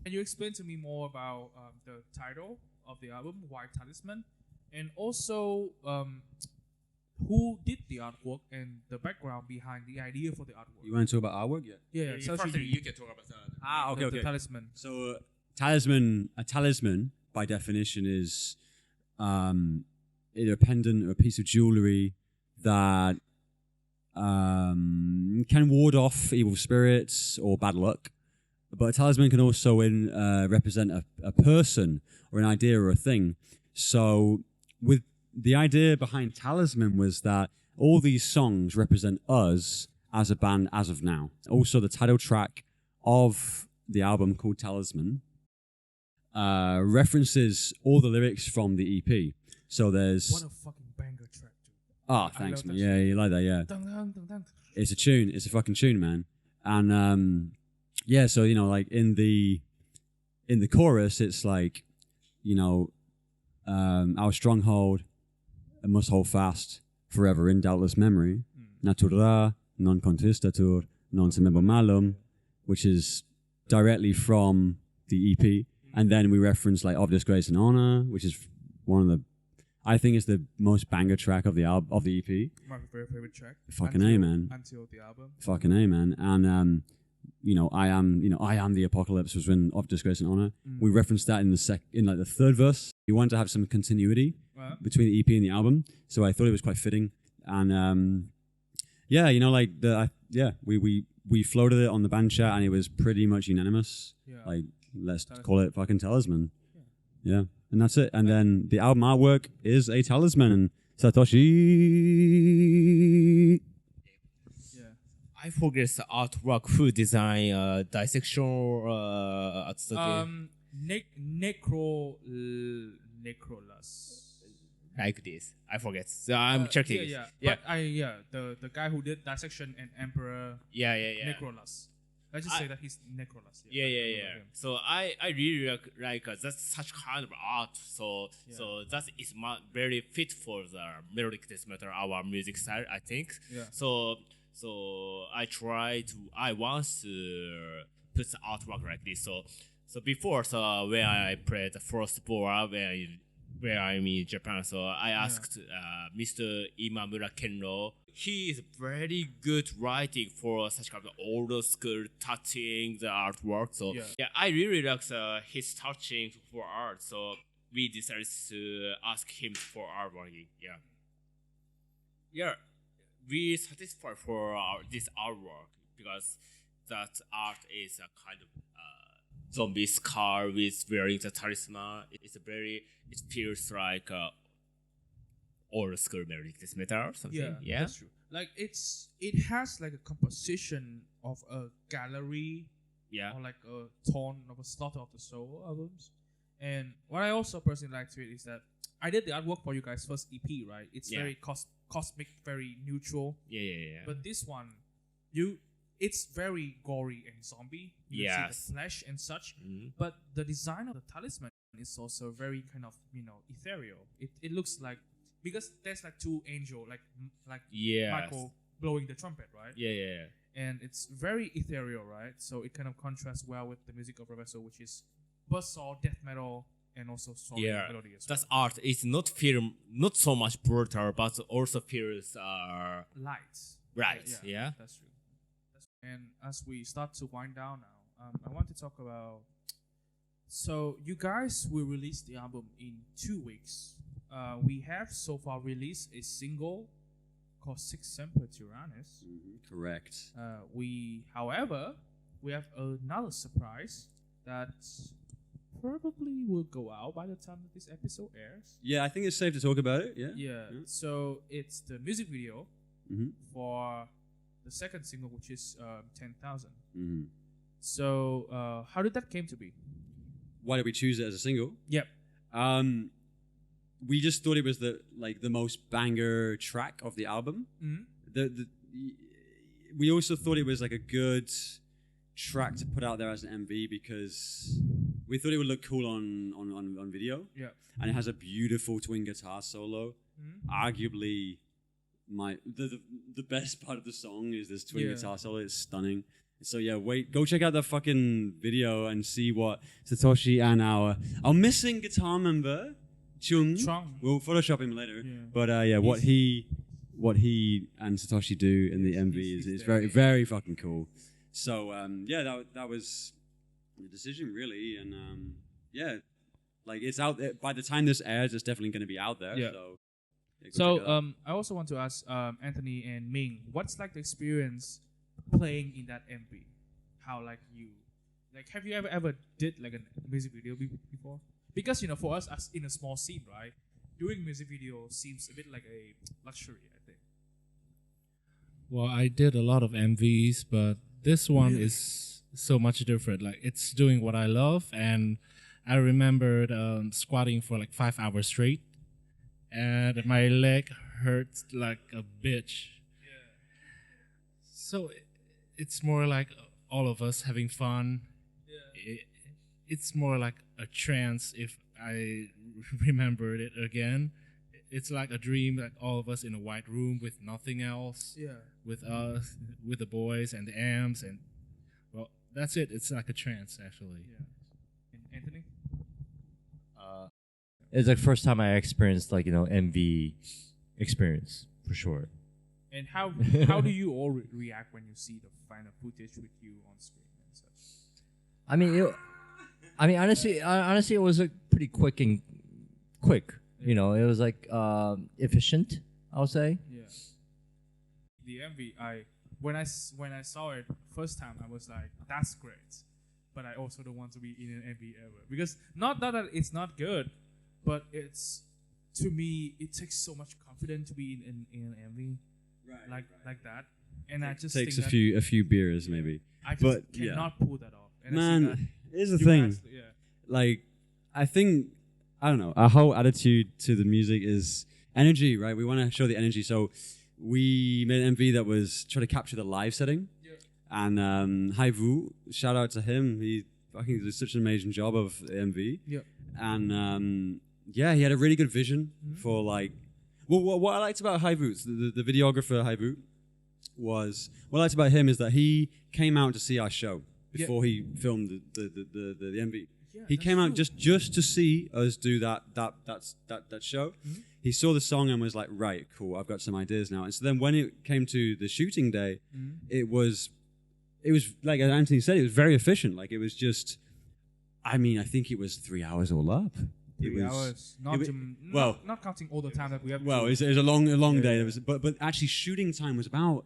[SPEAKER 3] Can you explain to me more about the title of the album, Why Talisman? And also, who did the artwork and the background behind the idea for the artwork?
[SPEAKER 1] You want to talk about artwork? Yeah.
[SPEAKER 3] Yeah,
[SPEAKER 2] First, you can talk about
[SPEAKER 1] Okay.
[SPEAKER 3] the Talisman.
[SPEAKER 1] So A talisman, by definition, is either a pendant or a piece of jewelry that can ward off evil spirits or bad luck. But a talisman can also represent a person or an idea or a thing. So with the idea behind Talisman was that all these songs represent us as a band as of now. Also, the title track of the album, called Talisman, references all the lyrics from the EP. So there's...
[SPEAKER 3] What a fucking banger track, dude.
[SPEAKER 1] Oh, thanks, man. Yeah, you like that, yeah.
[SPEAKER 3] Dun, dun, dun, dun.
[SPEAKER 1] It's a tune. It's a fucking tune, man. And yeah, so, you know, like in the chorus, it's like, you know, our stronghold must hold fast forever in doubtless memory. Natura non contristatur non semebo malum, which is directly from the EP. And then we reference like Of Disgrace and Honor, which is one of the, I think it's the most banger track of the of the EP.
[SPEAKER 3] My very favorite track.
[SPEAKER 1] Fucking A, man.
[SPEAKER 3] Until the album.
[SPEAKER 1] Fucking A, man. And you know, I am the apocalypse was when Of Disgrace and Honor. We referenced that in the third verse. We wanted to have some continuity between the EP and the album, so I thought it was quite fitting. And yeah, you know, like we floated it on the band chat, and it was pretty much unanimous. Yeah. Like, let's call it fucking Talisman. Yeah, and that's it. And then the album artwork is a talisman and Satoshi.
[SPEAKER 2] I forget the artwork. Who designed dissection at the
[SPEAKER 3] Necrolas.
[SPEAKER 2] Like this, I forget. So I'm checking.
[SPEAKER 3] Yeah. But the guy who did dissection and Emperor.
[SPEAKER 2] Yeah.
[SPEAKER 3] Necrolas. Let's just say that he's Necrolas.
[SPEAKER 2] Yeah. So I really like that's such kind of art. So that is very fit for the melodic death metal, our music style, I think. Yeah. So I want to put the artwork like this. So before, when I played the first board, where I'm in Japan, so I asked Mr. Imamura Kenro. He is very good writing for such kind of old school touching the artwork. So I really like his touching for art. So we decided to ask him for artwork. We satisfied for this artwork because that art is a kind of zombie scar with wearing the talisman. It feels like old school melodic death metal or something. Yeah,
[SPEAKER 3] that's true. Like it has like a composition of a gallery, or like a tone of a Slaughter of the Soul albums. And what I also personally like to it is that I did the artwork for you guys' first EP, right? It's very cosmic, very neutral.
[SPEAKER 2] Yeah.
[SPEAKER 3] But this one, it's very gory and zombie. You see the flesh and such. But the design of the talisman is also very kind of, you know, ethereal. It looks like, because there's like two angels, like Michael blowing the trumpet, right?
[SPEAKER 2] Yeah.
[SPEAKER 3] And it's very ethereal, right? So it kind of contrasts well with the music of Rêvasseur, which is buzzsaw, death metal, and also soul melody as well.
[SPEAKER 2] That's art. It's not not so much brutal, but also feels
[SPEAKER 3] light.
[SPEAKER 2] Right. Yeah.
[SPEAKER 3] That's true. And as we start to wind down now, I want to talk about. So you guys will release the album in 2 weeks. We have so far released a single called Six Semper Tyrannis.
[SPEAKER 1] Correct.
[SPEAKER 3] However, we have another surprise that probably will go out by the time that this episode airs.
[SPEAKER 1] Yeah, I think it's safe to talk about it.
[SPEAKER 3] Yeah. So it's the music video for the second single, which is 10,000. So how did that came to be?
[SPEAKER 1] Why did we choose it as a single?
[SPEAKER 3] Yep.
[SPEAKER 1] We just thought it was the most banger track of the album. We also thought it was like a good track to put out there as an MV because we thought it would look cool on video. Yeah. And it has a beautiful twin guitar solo. Arguably the best part of the song is this twin guitar solo. It's stunning. So go check out the fucking video and see what Satoshi and our missing guitar member Chung. We'll Photoshop him later. Yeah. But what he and Satoshi do in the MV is very, very fucking cool. So that was the decision, really. And yeah, like it's out there. By the time this airs, it's definitely going to be out there.
[SPEAKER 3] Yeah.
[SPEAKER 1] So, yeah, go check it
[SPEAKER 3] So
[SPEAKER 1] out.
[SPEAKER 3] I also want to ask Anthony and Minh, what's like the experience playing in that MV? How like you, like have you ever did like a music video before? Because for us as in a small scene, right, doing music video seems a bit like a luxury, I think.
[SPEAKER 4] Well, I did a lot of MVs, but this one is so much different. Like it's doing what I love, and I remembered squatting for like 5 hours straight, and my leg hurt like a bitch.
[SPEAKER 3] Yeah.
[SPEAKER 4] So it's more like all of us having fun.
[SPEAKER 3] Yeah.
[SPEAKER 4] It's more like a trance if I remembered it again. It's like a dream, like all of us in a white room with nothing else.
[SPEAKER 3] Yeah.
[SPEAKER 4] With us, with the boys and the amps, and well, that's it. It's like a trance, actually.
[SPEAKER 3] Yeah. And Anthony?
[SPEAKER 6] It's like first time I experienced like MV experience for sure.
[SPEAKER 3] And how do you all react when you see the final footage with you on screen and such?
[SPEAKER 6] Honestly, it was like pretty quick. It was like efficient, I would say.
[SPEAKER 3] Yeah. The MV, when I saw it first time, I was like, that's great. But I also don't want to be in an MV ever. Because not that it's not good, but it's, to me, it takes so much confidence to be in an MV. Right. Like that. And I just
[SPEAKER 1] Takes
[SPEAKER 3] think
[SPEAKER 1] a few beers maybe.
[SPEAKER 3] I just
[SPEAKER 1] but,
[SPEAKER 3] cannot pull that off. And
[SPEAKER 1] Man, here's the
[SPEAKER 3] you
[SPEAKER 1] thing.
[SPEAKER 3] guys- yeah.
[SPEAKER 1] Like, I think, I don't know, our whole attitude to the music is energy, right? We want to show the energy. So we made an MV that was trying to capture the live setting.
[SPEAKER 3] Yeah.
[SPEAKER 1] And Hai Vu, shout out to him. He fucking did such an amazing job of the MV.
[SPEAKER 3] Yeah.
[SPEAKER 1] And yeah, he had a really good vision for like, well, what I liked about Hai Vu, the videographer Hai Vu, was, what I liked about him is that he came out to see our show before he filmed the MV.
[SPEAKER 3] Yeah,
[SPEAKER 1] He
[SPEAKER 3] that's
[SPEAKER 1] came out
[SPEAKER 3] true.
[SPEAKER 1] just to see us do that show.
[SPEAKER 3] Mm-hmm.
[SPEAKER 1] He saw the song and was like, right, cool, I've got some ideas now. And so then when it came to the shooting day, it was like Anthony said, it was very efficient. Like it was just, I think it was 3 hours all up.
[SPEAKER 3] 3 hours. Not counting all the time that we have.
[SPEAKER 1] Well, it was a long day. There was, but actually shooting time was about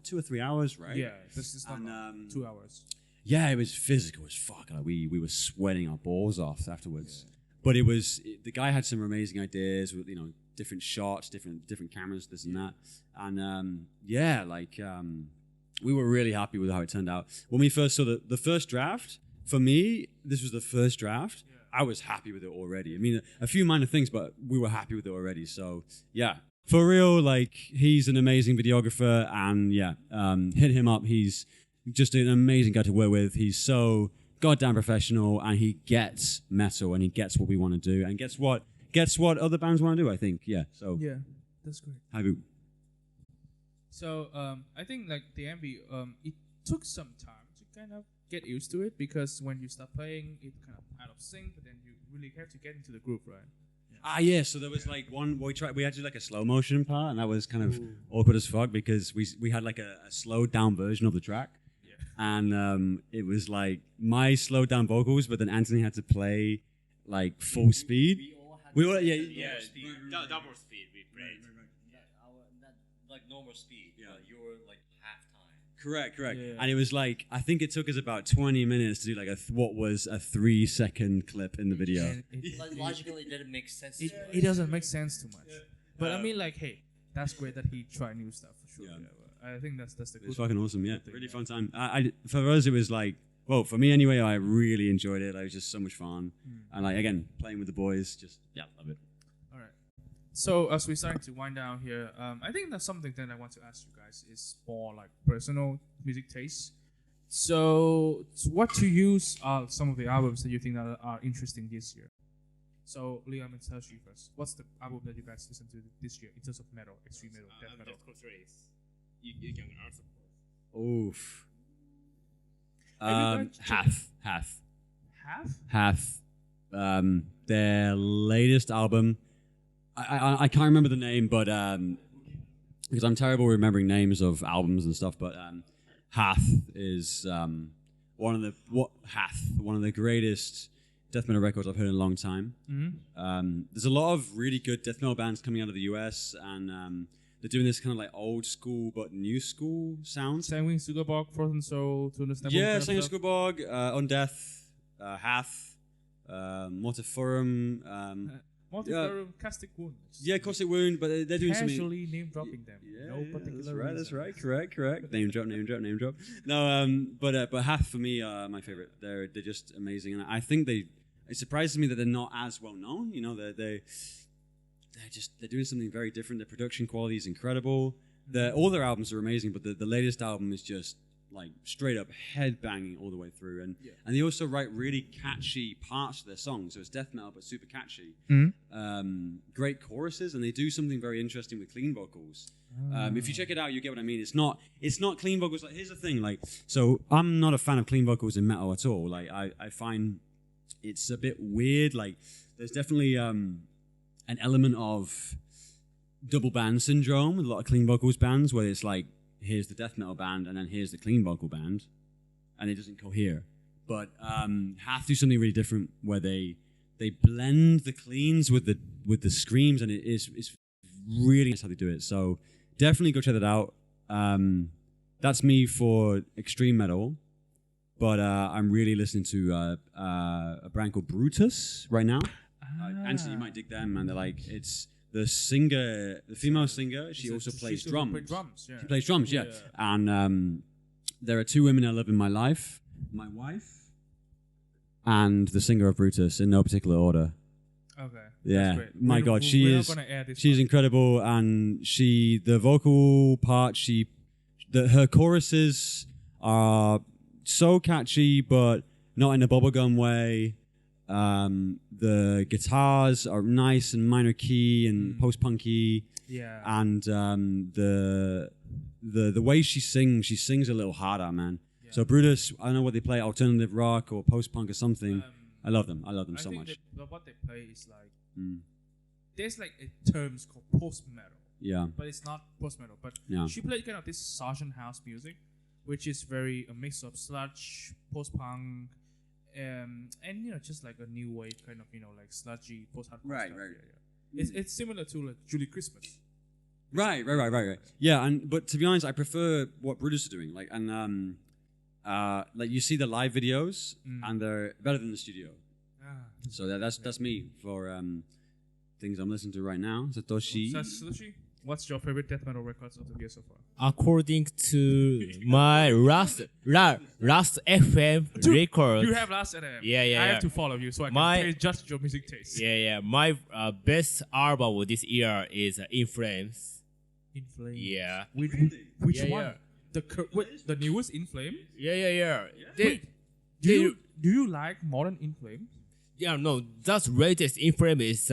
[SPEAKER 1] 2 or 3 hours, right?
[SPEAKER 3] Yeah, this is not long. 2 hours.
[SPEAKER 1] Yeah, it was physical as fuck. Like we were sweating our balls off afterwards. Yeah. But the guy had some amazing ideas with different shots, different cameras, this and that, and we were really happy with how it turned out. When we first saw the first draft, for me, this was the first draft. Yeah. I was happy with it already. A few minor things, but we were happy with it already. So yeah, for real, like he's an amazing videographer, and hit him up. He's just an amazing guy to work with. He's so goddamn professional, and he gets metal, and he gets what we want to do, and gets what other bands want to do, I think. Yeah, so
[SPEAKER 3] yeah, that's great.
[SPEAKER 1] Habu.
[SPEAKER 3] So I think like the MV, it took some time to kind of get used to it, because when you start playing, it kind of out of sync, but then you really have to get into the groove, right?
[SPEAKER 1] Yeah. So there was like one we had to do like a slow motion part, and that was kind of awkward as fuck, because we had like a slowed down version of the track. And it was like my slowed down vocals, but then Anthony had to play like full speed. We all
[SPEAKER 6] double speed. We played. Like normal speed. Yeah, you were like half time.
[SPEAKER 1] Correct.
[SPEAKER 3] Yeah.
[SPEAKER 1] And it was like, I think it took us about 20 minutes to do like what was a 3-second clip in the video.
[SPEAKER 6] Logically, it didn't make sense.
[SPEAKER 3] It doesn't make sense too much. But hey, that's great that he tried new stuff for sure. Yeah. I think that's the good.
[SPEAKER 1] It's fucking awesome, yeah. Really fun time. For us, it was like, well, for me anyway, I really enjoyed it. It was just so much fun, and like again, playing with the boys, just love it.
[SPEAKER 3] All right. So as we're starting to wind down here, I think that's something that I want to ask you guys is more like personal music taste. So what to use are some of the albums that you think that are interesting this year? So Liam and Satoshi first. What's the album that you guys listen to this year in terms of metal, extreme metal, death metal?
[SPEAKER 2] You can answer.
[SPEAKER 1] Oof.
[SPEAKER 3] Half.
[SPEAKER 1] Their latest album. I can't remember the name, but because I'm terrible remembering names of albums and stuff. But Hath is one of the greatest death metal records I've heard in a long time. There's a lot of really good death metal bands coming out of the US, and they're doing this kind of like old school but new school sounds.
[SPEAKER 3] Sanguine Sugarborg, Frozen Soul, to understand.
[SPEAKER 1] Yeah, Sanguine Sugarborg, Undeath, Hath, Mortiferum.
[SPEAKER 3] Mortiferum, Castic Wound.
[SPEAKER 1] Yeah, Caustic Wound, but they're doing something.
[SPEAKER 3] Casually name dropping them.
[SPEAKER 1] Yeah,
[SPEAKER 3] No particular reason.
[SPEAKER 1] that's right. Correct. Name drop. No, but Hath for me are my favorite. They're just amazing, and I think it surprises me that they're not as well known. You know, they're doing something very different. Their production quality is incredible. All their albums are amazing, but the latest album is just like straight up head banging all the way through, and they also write really catchy parts to their songs. So it's death metal but super catchy. Great choruses, and they do something very interesting with clean vocals. If you check it out, you get what I mean. It's not clean vocals. Like, here's the thing, like, so I'm not a fan of clean vocals in metal at all. Like I find it's a bit weird. Like there's definitely an element of double band syndrome with a lot of clean vocals bands, where it's like, here's the death metal band and then here's the clean vocal band, and it doesn't cohere. But Hath do something really different where they blend the cleans with the screams, and it's really nice how they do it. So definitely go check that out. That's me for extreme metal, but I'm really listening to a brand called Brutus right now. Anthony, you might dig them, man. They're like, it's the singer, the female singer. She also plays drums. She plays drums, yeah. And there are two women I love in my life: my wife and the singer of Brutus, in no particular order.
[SPEAKER 3] Okay.
[SPEAKER 1] Yeah. My God, she's incredible, and the vocal part, her choruses are so catchy, but not in a bubblegum way. The guitars are nice and minor key and post-punky. Yeah. And the way she sings a little harder, man. Yeah. So Brutus, I don't know what they play, alternative rock or post-punk or something. I love them so much.
[SPEAKER 3] What they play is like, there's like a terms called post-metal.
[SPEAKER 1] Yeah.
[SPEAKER 3] But it's not post-metal. But she played kind of this Sergeant House music, which is a mix of sludge, post-punk, and just like a new wave kind of like sludgy post-hardcore stuff. Right. Yeah. It's similar to like Julie Christmas.
[SPEAKER 1] Right. Yeah, but to be honest, I prefer what Brutus are doing. Like, and like you see the live videos, and they're better than the studio. So that's me for things I'm listening to right now. Satoshi.
[SPEAKER 3] What's your favorite death metal records of the year so far?
[SPEAKER 2] According to my last FM record.
[SPEAKER 3] You have last FM.
[SPEAKER 2] Yeah.
[SPEAKER 3] I have to follow you so I can judge your music taste.
[SPEAKER 2] Yeah. My best album this year is In Flames.
[SPEAKER 3] In Flames.
[SPEAKER 2] Yeah.
[SPEAKER 3] Which one? The newest In Flames?
[SPEAKER 2] Yeah.
[SPEAKER 3] Wait, do you like modern In Flames?
[SPEAKER 2] Yeah, no. That's latest In Flames is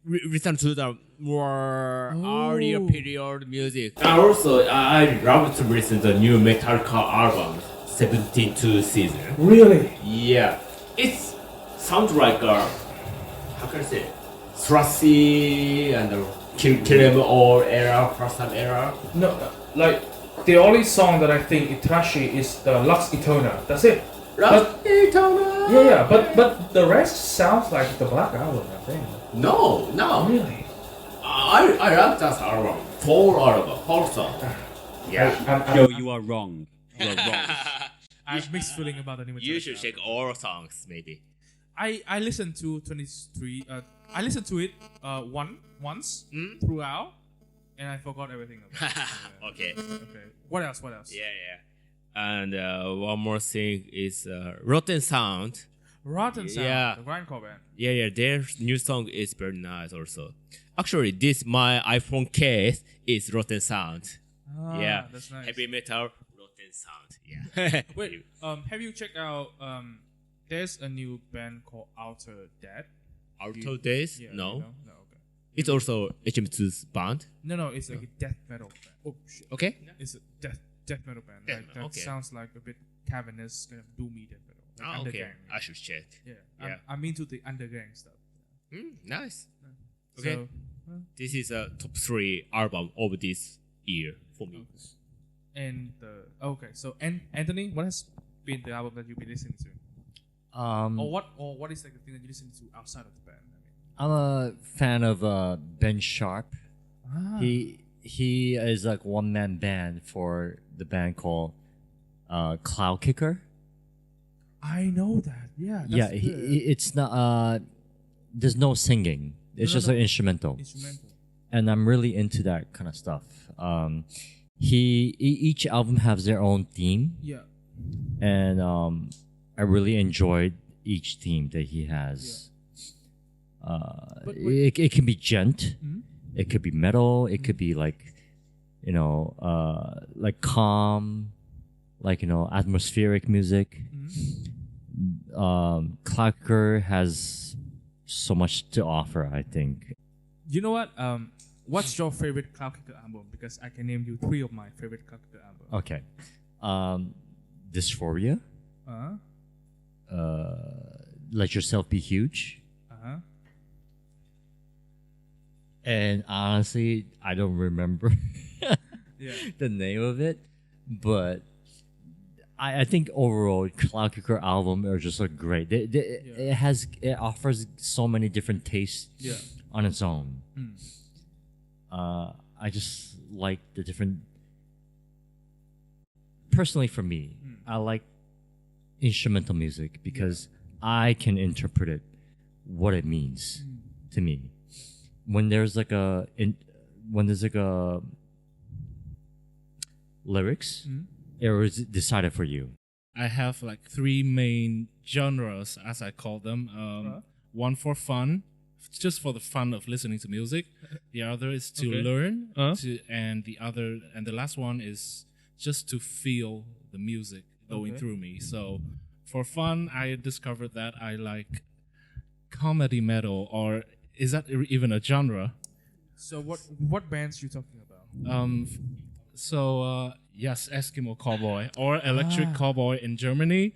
[SPEAKER 2] return to the more earlier period music. And also, I love to listen to the new Metallica album, 72 Season.
[SPEAKER 3] Really?
[SPEAKER 2] Yeah. It sounds like how can I say, thrashy and Kill 'Em All era, first time era.
[SPEAKER 3] No, like the only song that I think is trashy is the Lux Eterna. That's it. Lux Eterna. Yeah, but the rest sounds like the Black Album, I think.
[SPEAKER 2] No.
[SPEAKER 3] Really?
[SPEAKER 2] I love that album. Whole song.
[SPEAKER 1] Yeah. Yo, you are wrong. You are wrong.
[SPEAKER 3] I have mixed feeling about the new Metallica.
[SPEAKER 2] You should check all songs, maybe.
[SPEAKER 3] I listened to 23. I listened to it once throughout, and I forgot everything about it.
[SPEAKER 2] Okay.
[SPEAKER 3] What else?
[SPEAKER 2] Yeah. And one more thing is Rotten Sound.
[SPEAKER 3] Rotten Sound.
[SPEAKER 2] Yeah.
[SPEAKER 3] The grindcore band.
[SPEAKER 2] Yeah. Their new song is very nice also. Actually, my iPhone case is Rotten Sound. Yeah.
[SPEAKER 3] That's nice.
[SPEAKER 2] Heavy metal, Rotten Sound. Yeah.
[SPEAKER 3] Wait. Have you checked out? There's a new band called Outer Dead.
[SPEAKER 2] Outer Days?
[SPEAKER 3] Yeah,
[SPEAKER 2] No.
[SPEAKER 3] No. Okay.
[SPEAKER 2] It's also HM2's band.
[SPEAKER 3] No. It's like a death metal band. Oh shit.
[SPEAKER 2] Okay.
[SPEAKER 3] It's a death metal band. That sounds like a bit cavernous, kind of doomy death metal. Like
[SPEAKER 2] Okay.
[SPEAKER 3] undergang.
[SPEAKER 2] I should check.
[SPEAKER 3] Yeah. I'm into the underground stuff.
[SPEAKER 2] Nice. Okay.
[SPEAKER 3] So,
[SPEAKER 2] This is a top 3 album of this year for me.
[SPEAKER 3] and so Anthony, what has been the album that you've been listening to? Or what is like the thing that you listen to outside of the band?
[SPEAKER 6] I'm a fan of Ben Sharp. He is like one-man band for the band called Cloud Kicker.
[SPEAKER 3] I know that. Yeah.
[SPEAKER 6] Yeah,
[SPEAKER 3] That's
[SPEAKER 6] it's not. There's no singing. It's just an instrumental. And I'm really into that kind of stuff. Each album has their own theme.
[SPEAKER 3] Yeah.
[SPEAKER 6] And I really enjoyed each theme that he has. It can be gent. It could be metal. It could be like, like calm, like atmospheric music. Cloudkicker has so much to offer, I think.
[SPEAKER 3] You know what? What's your favorite Cloudkicker album? Because I can name you 3 of my favorite Cloudkicker albums.
[SPEAKER 6] Okay. Dysphoria. Let Yourself Be Huge. And honestly, I don't remember the name of it, but I think overall Cloudkicker album are just like great. It offers so many different tastes on its own. I just like the different. Personally, for me, I like instrumental music because I can interpret it, what it means to me. When there's like lyrics, it was decided for you.
[SPEAKER 4] I have like 3 main genres, as I call them. One for fun, just for the fun of listening to music. The other is to learn, and the last one is just to feel the music going through me. So for fun, I discovered that I like comedy metal, or is that even a genre?
[SPEAKER 3] So what bands you talking about?
[SPEAKER 4] Yes, Eskimo Cowboy or Electric Cowboy in Germany,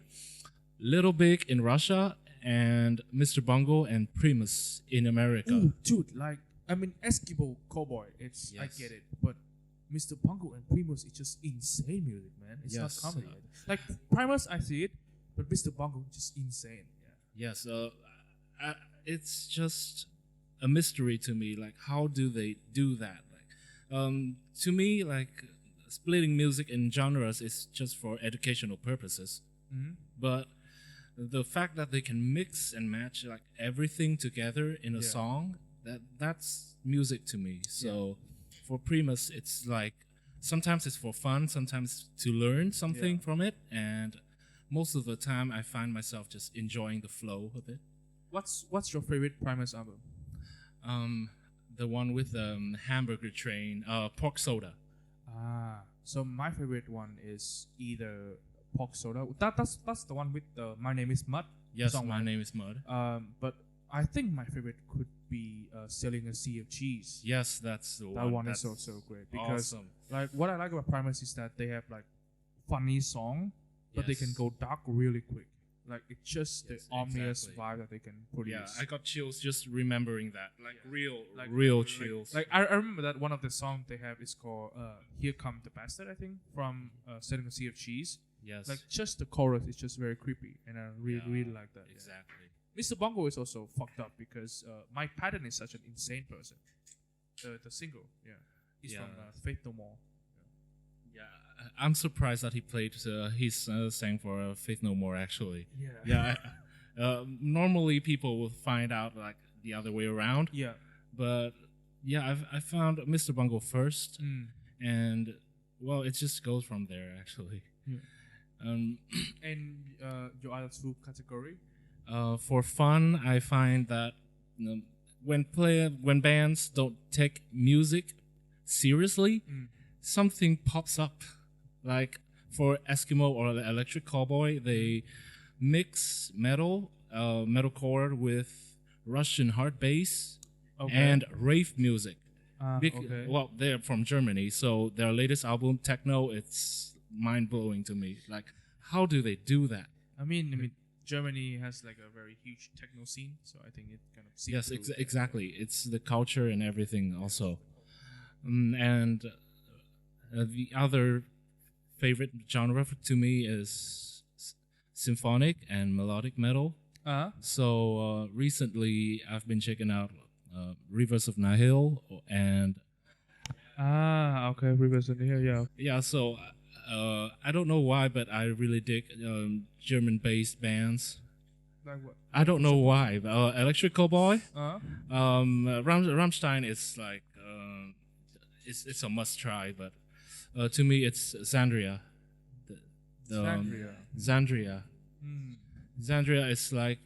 [SPEAKER 4] Little Big in Russia, and Mr. Bungle and Primus in America.
[SPEAKER 3] Ooh, dude, like Eskimo Cowboy, I get it, but Mr. Bungle and Primus is just insane music, man. It's not comedy. Like Primus, I see it, but Mr. Bungle just insane.
[SPEAKER 4] Yes, it's just a mystery to me. Like, how do they do that? Like, to me, like splitting music in genres is just for educational purposes. But the fact that they can mix and match like everything together in a song, that's music to me. So for Primus, it's like sometimes it's for fun, sometimes to learn something from it, and most of the time I find myself just enjoying the flow of it.
[SPEAKER 3] What's your favorite Primus album?
[SPEAKER 4] The one with hamburger train, Pork Soda.
[SPEAKER 3] So my favorite one is either Pork Soda. That's the one with the My Name Is Mud.
[SPEAKER 4] Yes,
[SPEAKER 3] song,
[SPEAKER 4] My Name Is Mud.
[SPEAKER 3] But I think my favorite could be Sailing a Sea of Cheese.
[SPEAKER 4] Yes, that's the one.
[SPEAKER 3] That one is so great because like what I like about Primus is that they have like funny song, but they can go dark really quick. Like it's just the ominous vibe that they can produce.
[SPEAKER 4] Yeah, I got chills just remembering that. Like real chills.
[SPEAKER 3] Like I remember that one of the songs they have is called Here Come the Bastard, I think, from Sailing a Sea of Cheese.
[SPEAKER 4] Yes.
[SPEAKER 3] Like just the chorus is just very creepy, and I really like that.
[SPEAKER 4] Exactly.
[SPEAKER 3] Mr. Bungle is also fucked up because Mike Patton is such an insane person. The single, he's from Faith No More.
[SPEAKER 4] Yeah, I'm surprised that he played. He sang for Faith No More. Actually.
[SPEAKER 3] Yeah.
[SPEAKER 4] Normally, people will find out like the other way around.
[SPEAKER 3] Yeah.
[SPEAKER 4] But I found Mr. Bungle first, and well, it just goes from there actually.
[SPEAKER 3] Yeah. And your other 2 category?
[SPEAKER 4] For fun, I find that when bands don't take music seriously, something pops up. Like for Eskimo or the Electric Cowboy, they mix metalcore with Russian hard bass and rave music. Well, they're from Germany, so their latest album, Techno, it's mind-blowing to me. Like, how do they do that?
[SPEAKER 3] I mean, Germany has like a very huge techno scene, so I think it kind of seems.
[SPEAKER 4] Yes, exactly. It's the culture and everything also. And the other favorite genre to me is symphonic and melodic metal.
[SPEAKER 3] Uh-huh.
[SPEAKER 4] So recently, I've been checking out Rêvasseur and
[SPEAKER 3] Okay, Rivers in here, yeah.
[SPEAKER 4] yeah. So I don't know why, but I really dig German-based bands.
[SPEAKER 3] Like what?
[SPEAKER 4] I don't know why. Electrical Boy.
[SPEAKER 3] Uh-huh.
[SPEAKER 4] Rammstein is like it's a must try, but to me it's Xandria.
[SPEAKER 3] Xandria.
[SPEAKER 4] Xandria.
[SPEAKER 3] Hmm.
[SPEAKER 4] Xandria is like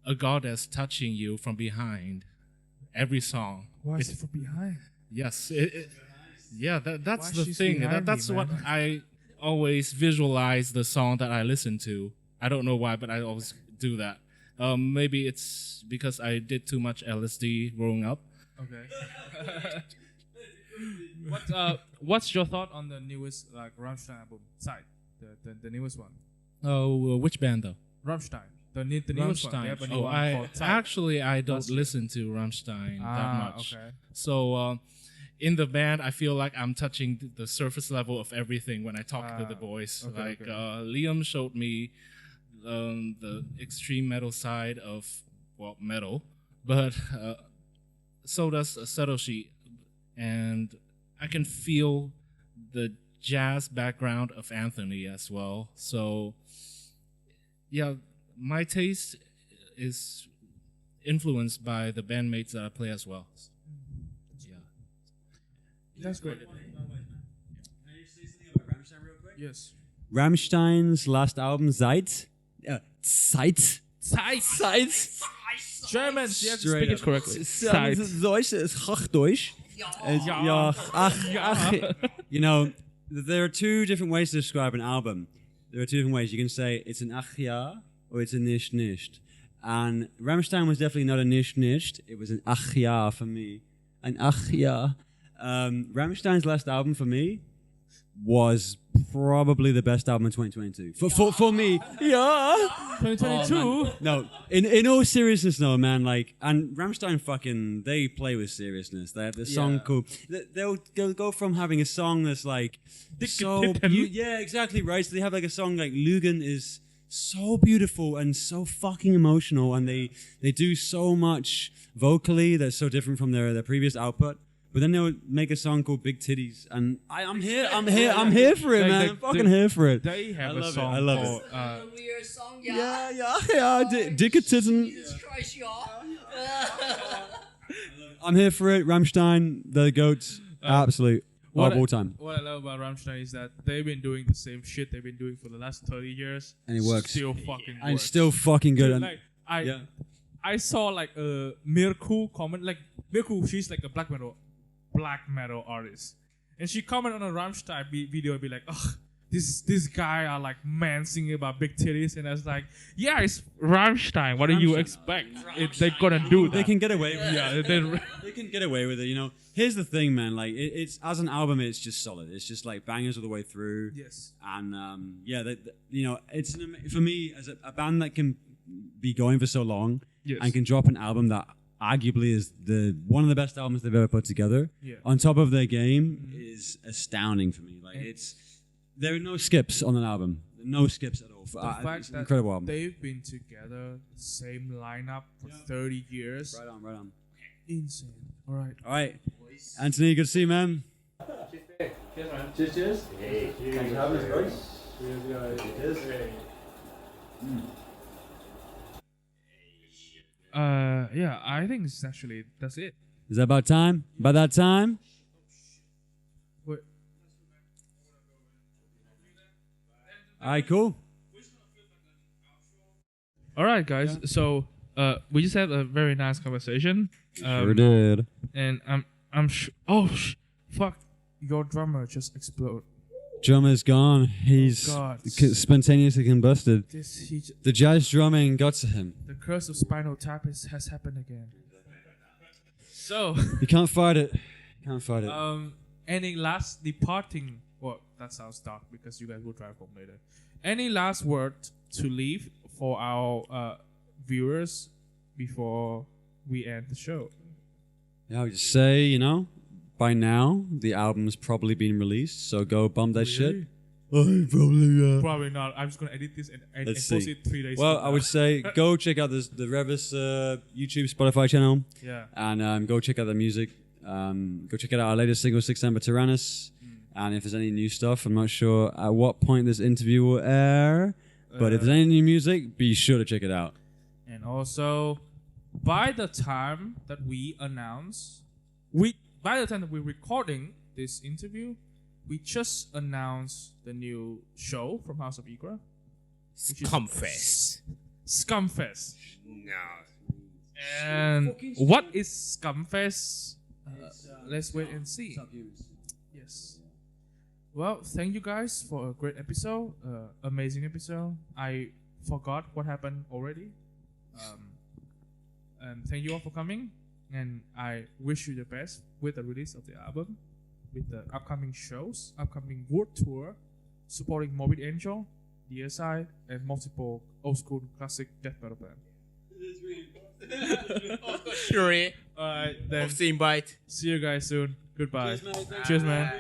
[SPEAKER 4] a goddess touching you from behind. Every song.
[SPEAKER 3] Why is it from behind?
[SPEAKER 4] Yes. Yeah. That's
[SPEAKER 3] Why
[SPEAKER 4] the
[SPEAKER 3] she's
[SPEAKER 4] thing.
[SPEAKER 3] behind
[SPEAKER 4] That's
[SPEAKER 3] me,
[SPEAKER 4] what
[SPEAKER 3] man?
[SPEAKER 4] I always visualize the song that I listen to. I don't know why, but I always do that. Maybe it's because I did too much LSD growing up.
[SPEAKER 3] Okay. What's your thought on the newest like Rammstein album? Side, the newest one.
[SPEAKER 4] Oh, which band though?
[SPEAKER 3] Rammstein. The newest one. They have a new one
[SPEAKER 4] I
[SPEAKER 3] called Side.
[SPEAKER 4] actually I don't
[SPEAKER 3] Last year.
[SPEAKER 4] listen to Rammstein that much.
[SPEAKER 3] Okay.
[SPEAKER 4] So in the band, I feel like I'm touching the surface level of everything when I talk to the boys.
[SPEAKER 3] okay,
[SPEAKER 4] Like
[SPEAKER 3] okay.
[SPEAKER 4] Liam showed me the extreme metal side of metal, but so does Satoshi, and I can feel the jazz background of Anthony as well. So yeah, my taste is influenced by the bandmates that I play as well. Yeah.
[SPEAKER 3] That's great.
[SPEAKER 1] Can I say something about Rammstein real quick?
[SPEAKER 3] Yes.
[SPEAKER 1] Rammstein's last album, Zeit. Zeit.
[SPEAKER 3] Zeit. Germans, you have to speak it correctly.
[SPEAKER 1] Zeit. Deutsch is Hochdeutsch. Ja. Ach. You know, there are two different ways to describe an album. There are two different ways. You can say it's an ach ja or it's a nicht. And Rammstein was definitely not a nicht. It was an ach ja for me. An ach ja. Rammstein's last album for me was probably the best album in 2022. For me. Yeah.
[SPEAKER 3] 2022.
[SPEAKER 1] No, in all seriousness, no, man. Like, and Rammstein they play with seriousness. They have this song called. They'll go from having a song that's like yeah, exactly right. So they have like a song like Lügen is so beautiful and so fucking emotional, and they do so much vocally that's so different from their previous output. But then they would make a song called Big Titties, and I'm here for it, man. I'm fucking here for it.
[SPEAKER 3] They have a
[SPEAKER 1] love
[SPEAKER 3] song
[SPEAKER 1] it. I love
[SPEAKER 3] called,
[SPEAKER 1] it.
[SPEAKER 7] Weird song, yeah.
[SPEAKER 1] Dickertitten.
[SPEAKER 7] Jesus Christ, y'all.
[SPEAKER 1] I'm here for it. Rammstein, the goats, absolute of all time.
[SPEAKER 3] What I love about Rammstein is that they've been doing the same shit they've been doing for the last 30 years.
[SPEAKER 1] And it works.
[SPEAKER 3] Still fucking
[SPEAKER 1] And
[SPEAKER 3] works.
[SPEAKER 1] still fucking good.
[SPEAKER 3] Dude, like, I saw like a Mirku comment, like Mirku, she's like a black metal artist, and she commented on a Rammstein video and be like, ugh, this guy are like man singing about big titties, and I was like, yeah, it's Rammstein. What do you expect? They're gonna do that.
[SPEAKER 1] They can get away with it.
[SPEAKER 3] Yeah,
[SPEAKER 1] They can get away with it, you know. Here's the thing, man. Like, it's as an album, it's just solid. It's just like bangers all the way through.
[SPEAKER 3] Yes.
[SPEAKER 1] And you know, it's for me as a band that can be going for so long and can drop an album that arguably is one of the best albums they've ever put together.
[SPEAKER 3] Yeah.
[SPEAKER 1] On top of their game is astounding for me. Like, there are no skips on an album. No skips at all.
[SPEAKER 3] The fact
[SPEAKER 1] it's an
[SPEAKER 3] that
[SPEAKER 1] incredible album.
[SPEAKER 3] they've been together, same lineup for 30 years.
[SPEAKER 1] Right on.
[SPEAKER 3] Insane. All
[SPEAKER 1] Right. Anthony, good to see you, man.
[SPEAKER 8] Cheers. Hey. Thanks for having us, guys. Cheers.
[SPEAKER 3] Yeah, I think that's it.
[SPEAKER 1] Is that about time? About that time?
[SPEAKER 3] Wait.
[SPEAKER 1] All right, cool.
[SPEAKER 3] All right, guys. So we just had a very nice conversation.
[SPEAKER 1] Sure did.
[SPEAKER 3] And fuck! Your drummer just exploded.
[SPEAKER 1] Drummer's gone. He's
[SPEAKER 3] God.
[SPEAKER 1] Spontaneously combusted.
[SPEAKER 3] The
[SPEAKER 1] The jazz drumming got to him.
[SPEAKER 3] curse of Spinal Tap has happened again. So,
[SPEAKER 1] You can't fight it.
[SPEAKER 3] any last departing? Well, that sounds dark because you guys will drive home later. Any last word to leave for our viewers before we end the show?
[SPEAKER 1] Yeah, I would just say, you know, by now the album's probably been released, so go bump that shit.
[SPEAKER 3] Probably not. I'm just gonna edit this and
[SPEAKER 1] Let's
[SPEAKER 3] post
[SPEAKER 1] see.
[SPEAKER 3] it 3 days.
[SPEAKER 1] Well,
[SPEAKER 3] from
[SPEAKER 1] I
[SPEAKER 3] now.
[SPEAKER 1] would say go check out the Rêvasseur YouTube, Spotify channel,
[SPEAKER 3] Yeah.
[SPEAKER 1] and go check out the music. Go check out our latest single, Six Amber Tyrannus. And if there's any new stuff, I'm not sure at what point this interview will air, but if there's any new music, be sure to check it out.
[SPEAKER 3] And also, by the time that we're recording this interview, we just announced the new show from House of Ygra.
[SPEAKER 2] Scumfest.
[SPEAKER 3] Scumfest.
[SPEAKER 2] No.
[SPEAKER 3] And what is Scumfest? Let's wait and see. Yes. Well, thank you guys for a great episode, amazing episode. I forgot what happened already. And thank you all for coming. And I wish you the best with the release of the album, with the upcoming shows, upcoming world tour, supporting Morbid Angel, DSI, and multiple old school classic death metal band.
[SPEAKER 2] Sure.
[SPEAKER 3] Alright, then
[SPEAKER 2] Of the invite.
[SPEAKER 3] see you guys soon. Goodbye. Cheers, man.